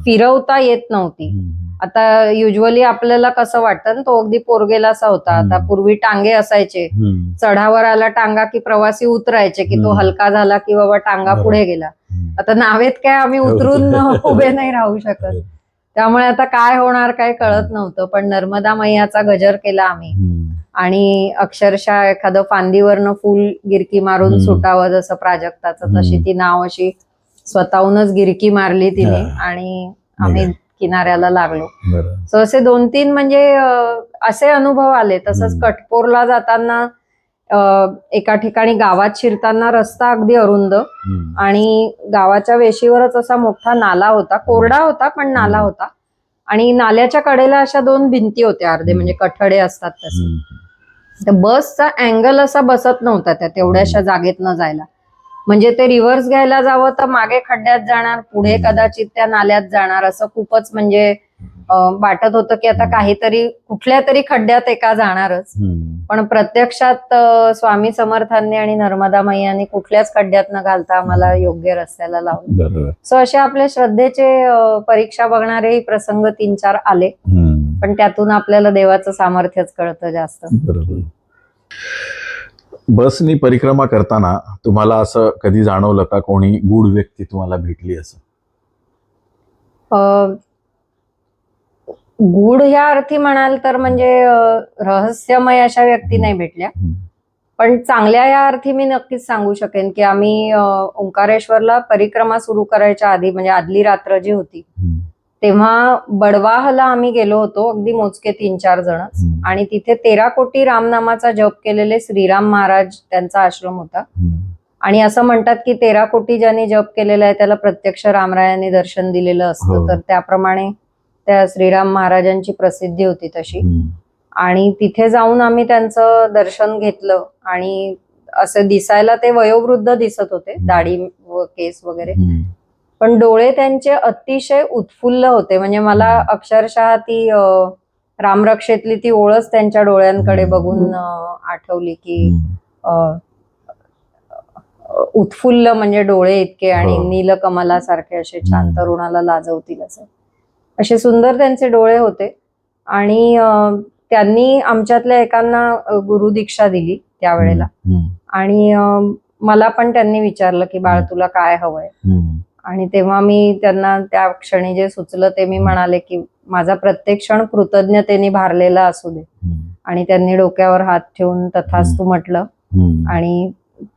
फिरवता येत नव्हती आता युजली आपल्याला कसं वाटतं ना, तो अगदी पोरगेलासा होता. आता पूर्वी टांगे असायचे, चढावर आला टांगा की प्रवासी उतरायचे, की तो हलका झाला की बाबा टांगा पुढे गेला. आता नावेत काय आम्ही उतरून उभे नाही राहू शकत. त्यामुळे आता काय होणार काय कळत नव्हतं. पण नर्मदा मैयाचा गजर केला आम्ही आणि अक्षरशः एखादं फांदीवरनं फुल गिरकी मारून सुटावं जसं प्राजक्ताचं, तशी ती नाव अशी स्वतःहूनच गिरकी मारली तिने आणि आम्ही किनाऱ्याला लागलो. सो असे 2-3 म्हणजे असे अनुभव आले. तसंच कटपोरला जाताना एका ठिकाणी गावात शिरताना रस्ता अगदी अरुंद आणि गावाच्या वेशीवरच असा मोठा नाला होता, कोरडा होता पण नाला होता आणि नाल्याच्या कडेला अशा 2 भिंती होत्या अर्धे म्हणजे कठडे असतात तसे. तर बसचा अँगल असा बसत नव्हता त्या तेवढ्याशा जागेत न जायला. म्हणजे ते रिव्हर्स घ्यायला जावं तर मागे खड्ड्यात जाणार, पुढे कदाचित त्या नाल्यात जाणार, असं खूपच म्हणजे वाटत होतं की आता काहीतरी कुठल्या तरी खड्ड्यात एका जाणारच. पण प्रत्यक्षात स्वामी समर्थांनी आणि नर्मदा मैयाने कुठल्याच खड्ड्यात न घालता आम्हाला योग्य रस्त्याला लावलं. सो असे आपल्या श्रद्धेचे परीक्षा बघणारेही प्रसंग 3-4 आले, पण त्यातून आपल्याला देवाचं सामर्थ्यच कळतं जास्त. बसनी परिक्रमा करताना तुम्हाला असं कधी जाणवलं का कोणी गूढ व्यक्ती तुम्हाला भेटली असं? गूढ ह्या अर्थी म्हणाल तर म्हणजे रहस्यमय अशा व्यक्ती नाही भेटल्या, पण चांगल्या या अर्थी मी नक्कीच सांगू शकेन की आम्ही ओंकारेश्वरला परिक्रमा सुरू करायच्या आधी म्हणजे आदली रात्र जी होती तेव्हा बडवाहला आम्ही गेलो होतो, अगदी मोजके 3-4 जणच. आणि तिथे 13 कोटी रामनामाचा जप केलेले श्रीराम महाराज त्यांचा आश्रम होता. आणि असं म्हणतात की 13 कोटी ज्यांनी जप केलेला आहे त्याला प्रत्यक्ष रामरायांनी दर्शन दिलेलं असतं. तर त्याप्रमाणे त्या श्रीराम महाराजांची प्रसिद्धी होती तशी. आणि तिथे जाऊन आम्ही त्यांचं दर्शन घेतलं आणि असं दिसायला ते वयोवृद्ध दिसत होते, दाढी व केस वगैरे, पण डोळे त्यांचे अतिशय उत्फुल्ल होते. म्हणजे मला अक्षरशः ती रामरक्षेतली ती ओळच त्यांच्या डोळ्यांकडे बघून आठवली की उत्फुल्ल म्हणजे डोळे इतके आणि नीलकमलासारखे असे छान, तरुणाला लाजवतील असे सुंदर त्यांचे डोळे होते. आणि त्यांनी आमच्यातल्या एकांना गुरु दीक्षा दिली त्यावेळेला. आणि मला पण त्यांनी विचारलं की बाळ तुला काय हवंय, आणि तेव्हा मी त्यांना त्या क्षणी जे सुचलं ते मी म्हणाले की माझा प्रत्येक क्षण कृतज्ञतेने भारलेला असू दे. आणि त्यांनी डोक्यावर हात ठेवून तथास्तु म्हटलं आणि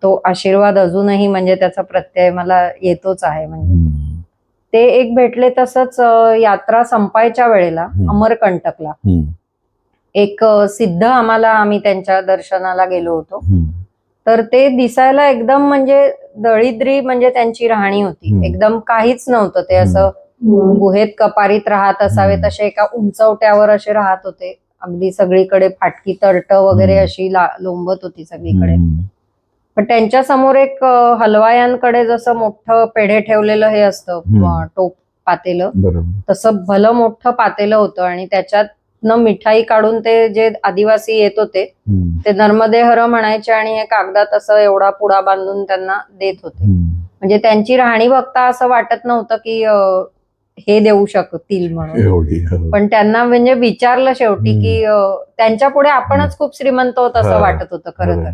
तो आशीर्वाद अजूनही म्हणजे त्याचा प्रत्यय मला येतोच आहे. म्हणजे ते एक भेटले. तसंच यात्रा संपायच्या वेळेला अमरकंटकला एक सिद्ध आम्ही त्यांच्या दर्शनाला गेलो होतो. तर ते दिसायला एकदम म्हणजे दळिद्री म्हणजे त्यांची राहणी होती, एकदम काहीच नव्हतं. ते असं गुहेत कपारीत राहत असावे तसे एका उंचवट्यावर असे राहत होते. अगदी सगळीकडे फाटकी तर्ट वगैरे अशी लोंबत होती सगळीकडे. पण त्यांच्या समोर एक हलवायांकडे जसं मोठं पेढे ठेवलेलं हे असतं टोप पातेलं, तसं भलं मोठं पातेलं होतं आणि त्याच्यात मिठाई काढून ते जे आदिवासी येत होते ते नर्मदे हर म्हणायचे आणि हे कागदात असं एवढा पुडा बांधून त्यांना देत होते. म्हणजे त्यांची राहणी बघता असं वाटत नव्हतं की हे देऊ शकतील म्हणून. पण त्यांना म्हणजे विचारलं शेवटी की त्यांच्या पुढे आपणच खूप श्रीमंत होत असं वाटत होतं खरं तर.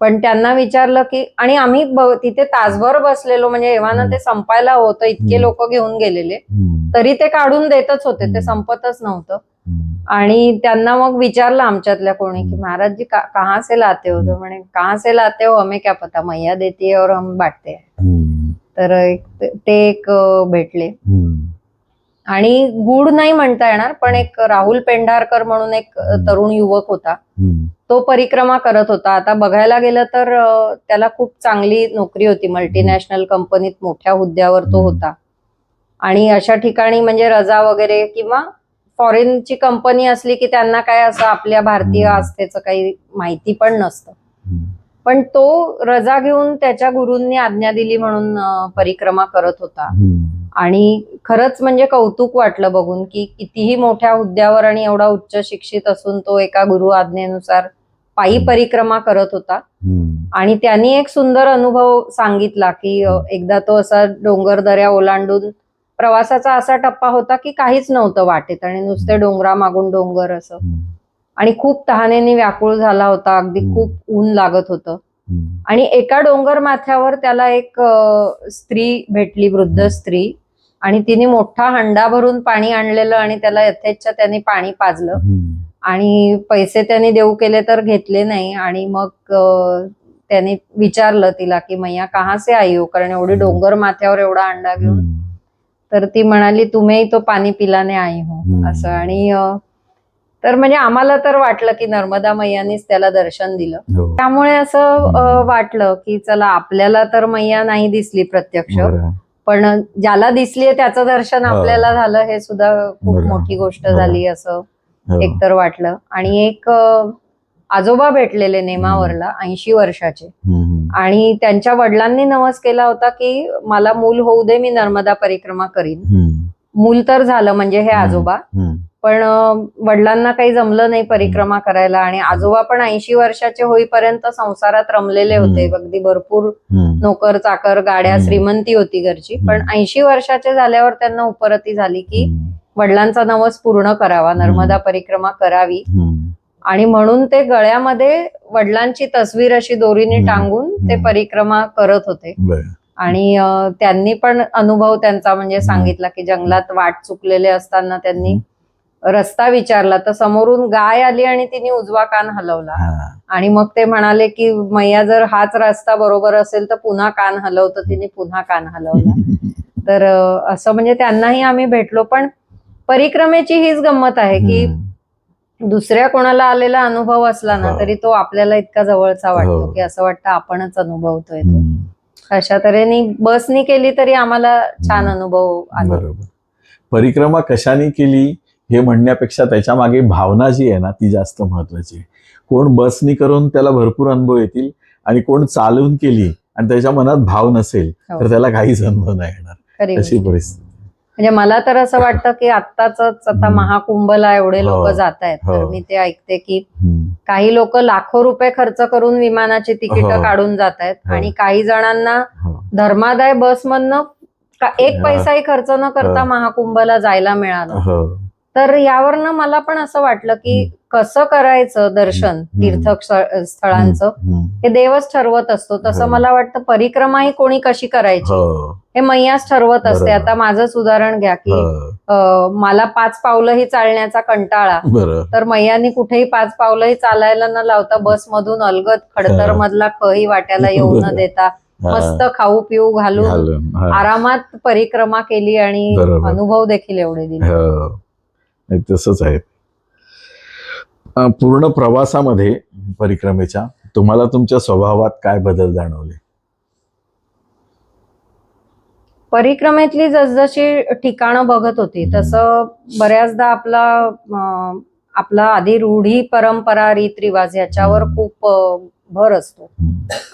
पण त्यांना विचारलं की, आणि आम्ही तिथे तासभर बसलेलो, म्हणजे एव्हाना ते संपायला होतं, इतके लोक घेऊन गेलेले तरी ते काढून देतच होते, ते संपतच नव्हतं. आणि त्यांना मग विचारलं आमच्यातल्या कोणी की महाराज जी कहाँ से लाते हो? तो म्हणे कहाँ से लाते हो हमें क्या पता, मैया देती है और हम बांटते हैं. तर ते एक भेटले. आणि गूढ नाही म्हणता येणार, पण एक राहुल पेंढारकर म्हणून एक तरुण युवक होता, तो परिक्रमा करत होता. आता बघायला गेलं तर त्याला खूप चांगली नोकरी होती, मल्टीनॅशनल कंपनीत मोठ्या हुद्द्यावर तो होता. आणि अशा ठिकाणी म्हणजे रजा वगैरे किंवा फॉरेनची कंपनी असली की त्यांना काय असं आपल्या भारतीय आस्थेचं काही माहिती पण नसतं. पण तो रजा घेऊन त्याच्या गुरूंनी आज्ञा दिली म्हणून परिक्रमा करत होता. आणि खरंच म्हणजे कौतुक वाटलं बघून की कितीही मोठ्या हुद्द्यावर आणि एवढा उच्च शिक्षित असून तो एका गुरु आज्ञेनुसार पायी परिक्रमा करत होता. आणि त्यांनी एक सुंदर अनुभव सांगितला की एकदा तो असा डोंगर दऱ्या ओलांडून प्रवासाचा असा टप्पा होता की काहीच नव्हतं वाटेत आणि नुसते डोंगरामागून डोंगर असं, आणि खूप तहानेने व्याकुळ झाला होता, अगदी खूप ऊन लागत होतं. आणि एका डोंगर माथ्यावर त्याला एक स्त्री भेटली, वृद्ध स्त्री, आणि तिने मोठा हंडा भरून पाणी आणलेलं आणि त्याला यथेच्छ त्यांनी पाणी पाजलं. आणि पैसे त्यांनी देऊ केले तर घेतले नाही. आणि मग त्यांनी विचारलं तिला की मैया कहाँ से आई हो, कारण एवढी डोंगर माथ्यावर एवढा अंडा घेऊन. तर ती म्हणाली तुम्ही तो पाणी पिलाने आई हो, असं. आणि तर म्हणजे आम्हाला तर वाटलं की नर्मदा मैयानीच त्याला दर्शन दिलं. त्यामुळे असं वाटलं की चला, आपल्याला तर मैया नाही दिसली प्रत्यक्ष, पण ज्याला दिसलीये त्याचं दर्शन आपल्याला झालं, हे सुद्धा खूप मोठी गोष्ट झाली असं एकतर वाटलं. आणि एक आजोबा भेटलेले नेमावरला, 80 वर्षाचे, आणि त्यांच्या वडिलांनी नवस केला होता की मला मूल होऊ दे, मी नर्मदा परिक्रमा करीन. मूल तर झालं म्हणजे हे आजोबा, पण वडिलांना काही जमलं नाही परिक्रमा करायला. आणि आजोबा पण 80 वर्षाचे होईपर्यंत संसारात रमलेले होते, अगदी भरपूर नोकर चाकर, गाड्या, श्रीमंती होती घरची. पण 80 वर्षाचे झाल्यावर त्यांना उपरती झाली की वडिलांचा नवस पूर्ण करावा, नर्मदा परिक्रमा करावी. आणि म्हणून ते गळ्यामध्ये वडिलांची तस्वीर अशी दोरीने टांगून ते परिक्रमा करत होते. आणि त्यांनी पण अनुभव त्यांचा म्हणजे सांगितला की जंगलात वाट चुकलेले असताना त्यांनी रस्ता विचारला तर समोरून गाय आली आणि तिने उजवा कान हलवला. आणि मग ते म्हणाले की मैया जर हाच रस्ता बरोबर असेल तर पुन्हा कान हलव, तर तिने पुन्हा कान हलवला. तर असं म्हणजे त्यांनाही आम्ही भेटलो. पण परिक्रमेची हीच गंमत आहे की दुसऱ्या कोणाला आलेला अनुभव असला ना तरी तो आपल्याला इतका जवळचा वाटतो की असं वाटतं आपणच अनुभवतोय तो. अशा तऱ्हेने बसनी केली तरी आम्हाला छान अनुभव आला. बरोबर. परिक्रमा कशाने केली हे म्हणण्यापेक्षा त्याच्या मागे भावना जी आहे ना ती जास्त महत्वाची आहे. कोण बसनी करून त्याला भरपूर अनुभव येतील, आणि कोण चालून केली आणि त्याच्या मनात भाव नसेल तर त्याला काहीच अनुभव नाही येणार, अशी परिस्थिती. म्हणजे मला तर असं वाटतं की आत्ताच आता महाकुंभला एवढे लोक जात आहेत, तर मी ते ऐकते की काही लोक लाखो रुपये खर्च करून विमानाची तिकीट काढून जात आहेत, आणि काही जणांना धर्मादाय बसमधनं एक पैसाही खर्च न करता महाकुंभला जायला मिळालं. तर यावरनं मला पण असं वाटलं की कसं करायचं दर्शन तीर्थस्थळांचं हे देवच ठरवत असतो. तसं मला वाटतं परिक्रमाही कोणी कशी करायची हे मैयाच ठरवत असते. आता माझंच उदाहरण घ्या की मला 5 पावलंही चालण्याचा कंटाळा, तर मैयानी कुठेही 5 पावलंही चालायला न लावता बसमधून अलगद खडतर मधला खही वाट्याला येऊ न देता मस्त खाऊ पिऊ घालून आरामात परिक्रमा केली, आणि अनुभव देखील एवढे दिले. तसंच आहे. पूर्ण प्रवासामध्ये परिक्रमेच्या तुम्हाला तुमच्या स्वभावात काय बदल जाणवले? परिक्रमेतली जसजशी ठिकाणं बघत होती तसं बऱ्याचदा आपला आधी रूढी परंपरा रीतरिवाज याच्यावर खूप भर असतो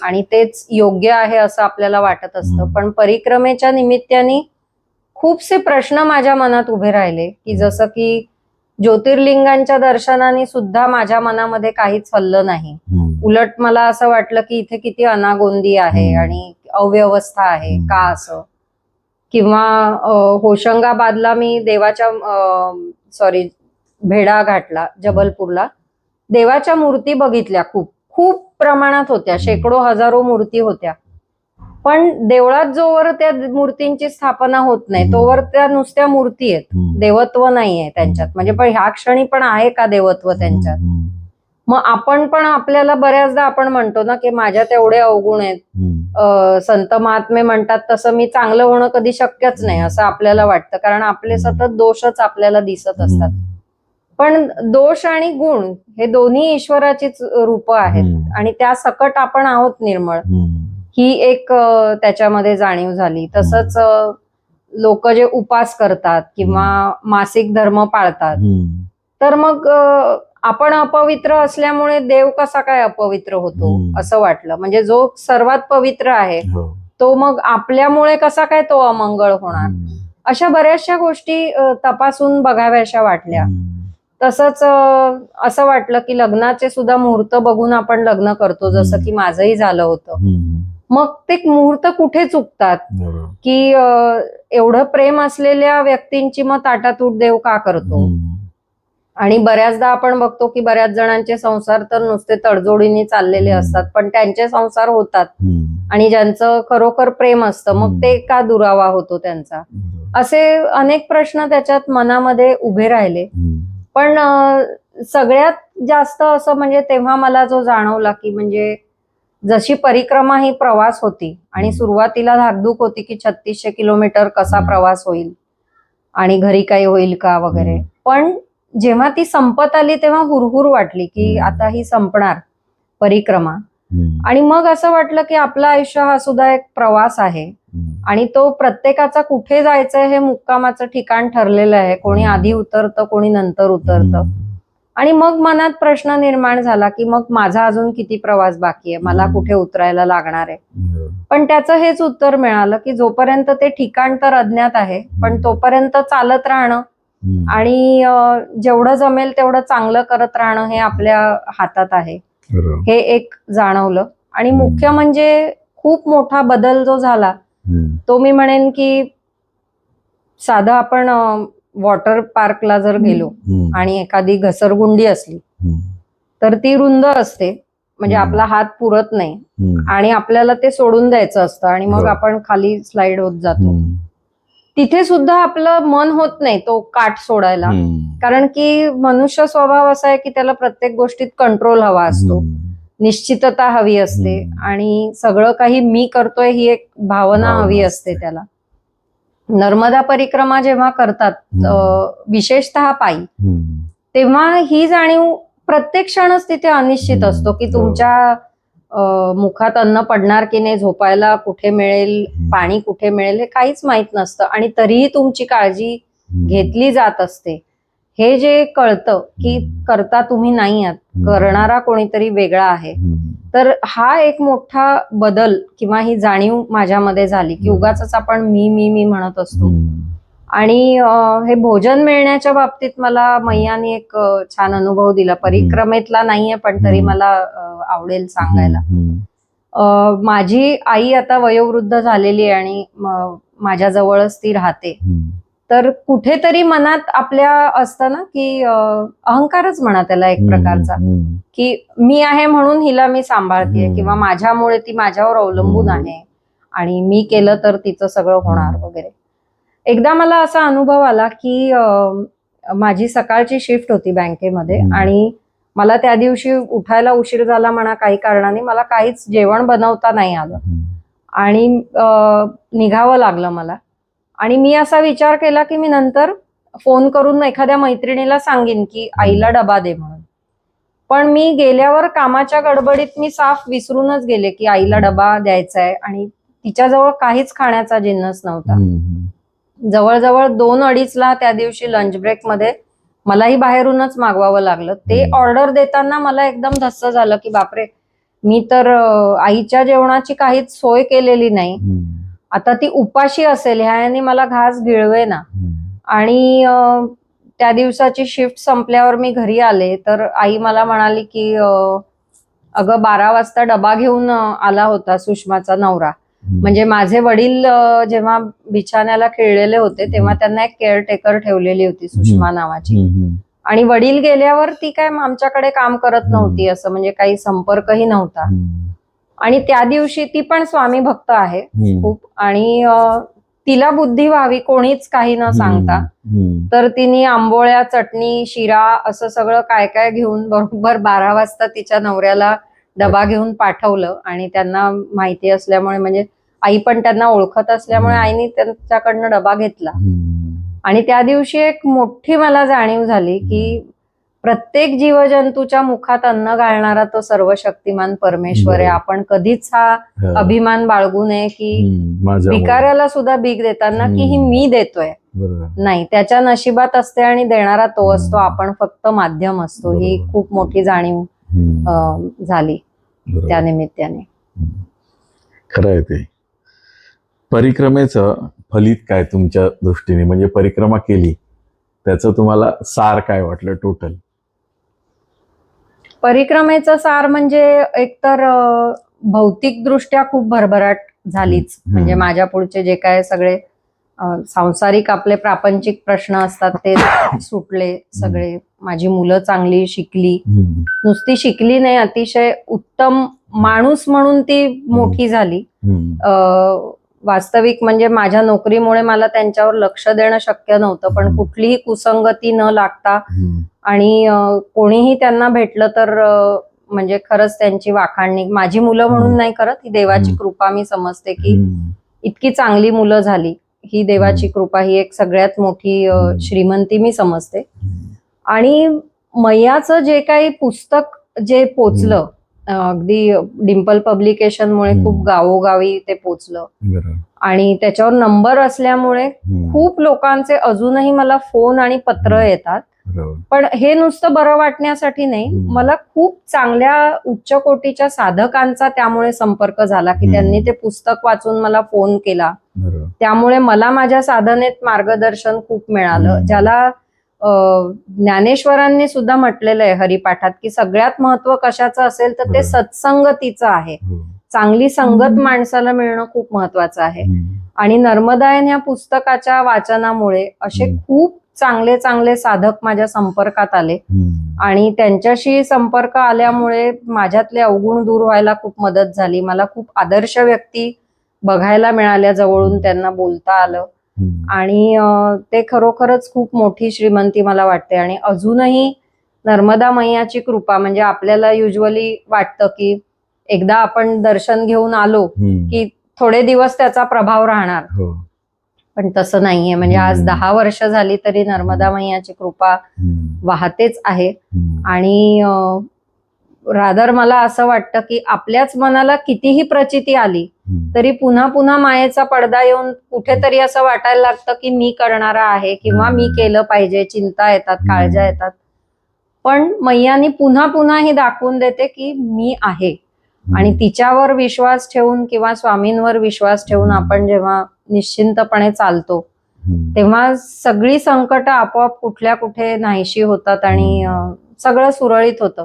आणि तेच योग्य आहे असं आपल्याला वाटत असतं. पण परिक्रमेच्या निमित्ताने खूपसे प्रश्न माझ्या मनात उभे राहिले की जसं की ज्योतिर्लिंगांच्या दर्शनाने सुद्धा माझ्या मनामध्ये काहीच हल्लं नाही. उलट मला असं वाटलं की इथे किती अनागोंदी आहे आणि अव्यवस्था आहे का असं. किंवा होशंगाबादला मी भेडा घाटला जबलपूरला देवाच्या मूर्ती बघितल्या, खूप खूप प्रमाणात होत्या, शेकडो हजारो मूर्ती होत्या. पण देवळात जोवर त्या मूर्तींची स्थापना होत नाही तोवर त्या नुसत्या मूर्ती आहेत, देवत्व नाहीये त्यांच्यात. म्हणजे पण ह्या क्षणी पण आहे का देवत्व त्यांच्यात? मग आपण पण आपल्याला बऱ्याचदा आपण म्हणतो ना की माझ्यात एवढे अवगुण आहेत, संत महात्मे म्हणतात तसं मी चांगलं होणं कधी शक्यच नाही असं आपल्याला वाटतं, कारण आपले सतत दोषच आपल्याला दिसत असतात. पण दोष आणि गुण हे दोन्ही ईश्वराचीच रूप आहेत आणि त्या सकट आपण आहोत निर्मळ, ही एक त्याच्यामध्ये जाणीव झाली. तसंच लोक जे उपास करतात किंवा मासिक धर्म पाळतात, तर मग आपण अपवित्र असल्यामुळे देव कसा काय अपवित्र होतो असं वाटलं. म्हणजे जो सर्वात पवित्र आहे तो मग आपल्यामुळे कसा काय तो अमंगळ होणार, अशा बऱ्याचशा गोष्टी तपासून बघाव्याशा वाटल्या. तसंच असं वाटलं की लग्नाचे सुद्धा मुहूर्त बघून आपण लग्न करतो, जसं की माझंही झालं होतं. मग ते मुहूर्त कुठे चुकतात बरोबर. की एवढं प्रेम असलेल्या व्यक्तींची मग ताटातूट देव का करतो. आणि बऱ्याचदा आपण बघतो की बऱ्याच जणांचे संसार तर नुसते तडजोडीने चाललेले असतात, पण त्यांचे संसार होतात आणि ज्यांचं खरोखर प्रेम असतं मग ते का दुरावा होतो त्यांचा. असे अनेक प्रश्न त्याच्यात मनामध्ये उभे राहिले. पण सगळ्यात जास्त असं म्हणजे तेव्हा मला जो जाणवला की म्हणजे जशी परिक्रमा ही प्रवास होती आणि सुरुवातीला धाकधूक होती की 3600 किलोमीटर कसा प्रवास होईल आणि घरी काही होईल का वगैरे, पण जेव्हा ती संपत आली तेव्हा हुरहुर वाटली की आता ही संपणार परिक्रमा. आणि मग असं वाटलं की आपलं आयुष्य हा सुद्धा एक प्रवास आहे आणि तो प्रत्येकाचा कुठे जायचंय हे मुक्कामाचं ठिकाण ठरलेलं आहे. कोणी आधी उतरतं, कोणी नंतर उतरतं. आणि मग मनात प्रश्न निर्माण झाला की मग माझा अजून किती प्रवास बाकी आहे, मला कुठे उतरायला लागणार आहे. पण त्याचं हेच उत्तर मिळालं की जोपर्यंत ते ठिकाण तर अज्ञात आहे, पण तोपर्यंत चालत राहणं आणि जेवढं जमेल तेवढं चांगलं करत राहणं हे आपल्या हातात आहे, हे एक जाणवलं. आणि मुख्य म्हणजे खूप मोठा बदल जो झाला तो मी म्हणेन की साधं आपण वॉटर पार्कला जर गेलो आणि एखादी घसरगुंडी असली तर ती रुंद असते, म्हणजे आपला हात पुरत नाही आणि आपल्याला ते सोडून द्यायचं असतं आणि मग आपण खाली स्लाइड होत जातो. तिथे सुद्धा आपलं मन होत नाही तो काठ सोडायला, कारण की मनुष्य स्वभाव असा आहे की त्याला प्रत्येक गोष्टीत कंट्रोल हवा असतो, निश्चितता हवी असते आणि सगळं काही मी करतोय ही एक भावना हवी असते त्याला. नर्मदा परिक्रमा जेव्हा करतात विशेषतः पायी, तेव्हा ही जाणीव प्रत्येक क्षणच तिथे अनिश्चित असतो की तुमच्या मुखात अन्न पडणार की नाही, झोपायला कुठे मिळेल, पाणी कुठे मिळेल हे काहीच माहित नसतं आणि तरीही तुमची काळजी घेतली जात असते. हे जे कळतं की करता तुम्ही नाही आहात, करणारा कोणीतरी वेगळा आहे, तर हा एक मोठा बदल किंवा ही जाणीव माझ्यामध्ये झाली की उगाच आपण मी मी मी म्हणत असतो. आणि हे भोजन मिळण्याच्या बाबतीत मला मैयाने एक छान अनुभव दिला, परिक्रमेतला नाहीये पण तरी मला आवडेल सांगायला. माझी आई आता वयोवृद्ध झालेली आहे आणि माझ्या जवळच ती राहते. तर कुठेतरी मनात आपल्या असतं ना की अहंकारच म्हणा त्याला एक प्रकारचा, की मी आहे म्हणून हिला मी सांभाळतेय किंवा माझ्यामुळे ती माझ्यावर अवलंबून आहे आणि मी केलं तर तिचं सगळं होणार वगैरे. एकदा मला असा अनुभव आला की माझी सकाळची शिफ्ट होती बँकेमध्ये आणि मला त्या दिवशी उठायला उशीर झाला म्हणा काही कारणाने, मला काहीच जेवण बनवता नाही आलं आणि निघावं लागलं मला. आणि मी असा विचार केला की मी नंतर फोन करून एखाद्या मैत्रिणीला सांगेन की आईला डबा दे म्हणून. पण मी गेल्यावर कामाच्या गडबडीत मी साफ विसरूनच गेले की आईला डबा द्यायचा आहे आणि तिच्याजवळ काहीच खाण्याचा जिन्नस नव्हता. जवळजवळ 2-2:30ला त्या दिवशी लंच ब्रेक मध्ये मलाही बाहेरूनच मागवावं लागलं. ते ऑर्डर देताना मला एकदम धस्स झालं की बापरे, मी तर आईच्या जेवणाची काहीच सोय केलेली नाही, आता ती उपाशी असेल ह्याने मला घास गिळवे ना. आणि त्या दिवसाची शिफ्ट संपल्यावर मी घरी आले तर आई मला म्हणाली की अगं 12 वाजता डबा घेऊन आला होता सुषमाचा नवरा. म्हणजे माझे वडील जेव्हा बिछाण्याला खिळलेले होते तेव्हा त्यांना एक केअरटेकर ठेवलेली होती सुषमा नावाची, आणि वडील गेल्यावर ती काय आमच्याकडे काम करत नव्हती, असं म्हणजे काही संपर्कही नव्हता. आणि त्या दिवशी ती पण स्वामी भक्त आहे खूप, आणि तिला बुद्धी व्हावी कोणीच काही न सांगता तर तिने आंबोळ्या, चटणी, शिरा असं सगळं काय काय घेऊन बरोबर 12 वाजता तिच्या नवऱ्याला डबा घेऊन पाठवलं. आणि त्यांना माहिती असल्यामुळे, म्हणजे आई पण त्यांना ओळखत असल्यामुळे आईने त्यांच्याकडनं डबा घेतला. आणि त्या दिवशी एक मोठी मला जाणीव झाली की प्रत्येक जीवजंतूच्या मुखात अन्न घालणारा तो सर्वशक्तिमान परमेश्वर आहे. आपण कधीच हा अभिमान बाळगू नये की भिकाऱ्याला सुद्धा भीक देताना की ही मी देतोय, नाही, त्याच्या नशिबात असते आणि देणारा तो असतो, आपण फक्त माध्यम असतो. ही खूप मोठी जाणीव झाली त्या निमित्ताने. खरं आहे ते. परिक्रमेचं फलित काय तुमच्या दृष्टीने, म्हणजे परिक्रमा केली त्याचं तुम्हाला सार काय वाटलं टोटल? परिक्रमेचं सार म्हणजे एकतर भौतिकदृष्ट्या खूप भरभराट झालीच. म्हणजे माझ्या पुढचे जे काय सगळे सांसारिक आपले प्रापंचिक प्रश्न असतात ते सुटले सगळे. माझी मुलं चांगली शिकली, नुसती शिकली नाही, अतिशय उत्तम माणूस म्हणून ती मोठी झाली. वास्तविक म्हणजे माझ्या नोकरीमुळे मला त्यांच्यावर लक्ष देणं शक्य नव्हतं, पण कुठलीही कुसंगती न लागता आणि कोणीही त्यांना भेटलं तर म्हणजे खरंच त्यांची वाखाणणी माझी मुलं म्हणून नाही करत, ही देवाची कृपा मी समजते की इतकी चांगली मुलं झाली, ही देवाची कृपा, ही एक सगळ्यात मोठी श्रीमंती मी समजते. आणि मैयाचं जे काही पुस्तक जे पोचलं, अगदी डिम्पल पब्लिकेशनमुळे खूप गावोगावी ते पोचलं आणि त्याच्यावर नंबर असल्यामुळे खूप लोकांचे अजूनही मला फोन आणि पत्र येतात. पण हे नुसतं बरं वाटण्यासाठी नाही, मला खूप चांगल्या उच्च कोटीच्या साधकांचा त्यामुळे संपर्क झाला की त्यांनी ते पुस्तक वाचून मला फोन केला. त्यामुळे मला माझ्या साधनेत मार्गदर्शन खूप मिळालं. ज्याला ज्ञानेश्वरांनी सुद्धा म्हटलेलं आहे हरिपाठात की सगळ्यात महत्व कशाचं असेल तर ते सत्संगतीचं आहे. चांगली संगत माणसाला मिळणं खूप महत्वाचं आहे. आणि नर्मदायन या पुस्तकाच्या वाचनामुळे असे खूप चांगले चांगले साधक माझ्या संपर्कात आले आणि त्यांच्याशी संपर्क आल्यामुळे माझ्यातले अवगुण दूर व्हायला खूप मदत झाली. मला खूप आदर्श व्यक्ती बघायला मिळाल्या जवळून, त्यांना बोलता आलं आणि ते खरोखरच खूप मोठी श्रीमंती मला वाटते. आणि अजूनही नर्मदा मैयाची कृपा, म्हणजे आपल्याला युजली वाटतं की एकदा आपण दर्शन घेऊन आलो की थोडे दिवस त्याचा प्रभाव राहणार, पण तसं नाहीये. म्हणजे आज 10 वर्ष झाली तरी नर्मदा मैयाची कृपा वाहतेच आहे. आणि रादर मला असं वाटतं की आपल्याच मनाला कितीही प्रचिती आली तरी पुन्हा पुन्हा मायेचा पडदा येऊन कुठेतरी असं वाटायला लागतं की मी करणारा आहे किंवा मी केलं पाहिजे, चिंता येतात, काळजा येतात. पण मैयानी पुन्हा पुन्हा हे दाखवून देते की मी आहे. आणि तिच्यावर विश्वास ठेवून किंवा स्वामींवर विश्वास ठेवून आपण जेव्हा निश्चिंतपणे चालतो तेव्हा सगळी संकट आपोआप कुठल्या कुठे नाहीशी होतात आणि सगळं सुरळीत होतं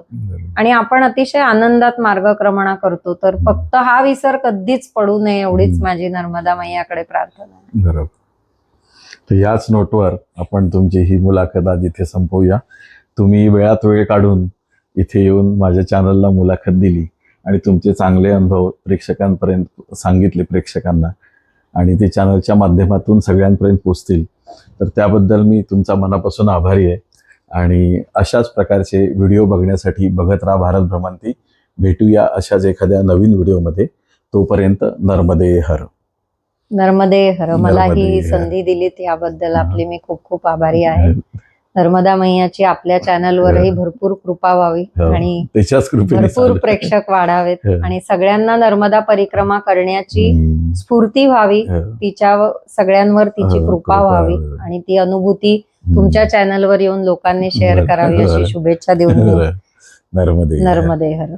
आणि आपण अतिशय आनंदात मार्गक्रमणा करतो. तर फक्त हा विसर कधीच पडू नये एवढीच माझी नर्मदा मैयाकडे प्रार्थना आहे. बरोबर. तर याच नोटवर आपण तुमची ही मुलाखत आज इथे संपवूया. तुम्ही वेळात वेळ काढून इथे येऊन माझ्या चॅनलला मुलाखत दिली आणि तुमचे चांगले अनुभव प्रेक्षकांपर्यंत सांगितले प्रेक्षकांना आणि ते चॅनलच्या माध्यमातून सगळ्यांपर्यंत पोचतील, तर त्याबद्दल मी तुमचा मनापासून आभारी आहे. आणि अशाच प्रकारचे व्हिडिओ बघण्यासाठी बघत राहा भारत भ्रमंती. भेटूया अशाच एखाद्या नवीन व्हिडिओमध्ये. तोपर्यंत नर्मदे हर. नर्मदे हर. मला ही संधी दिलीत याबद्दल आपली मी खूप खूप आभारी आहे. नर्मदा मैयाची आपल्या चॅनलवरही भरपूर कृपा व्हावी आणि भरपूर प्रेक्षक वाढावेत आणि सगळ्यांना नर्मदा परिक्रमा करण्याची स्फूर्ती व्हावी, तिच्या सगळ्यांवर तिची कृपा व्हावी आणि ती अनुभूती तुमच्या चॅनलवर येऊन लोकांनी शेअर करावी अशी शुभेच्छा देऊन नर्मदे हर.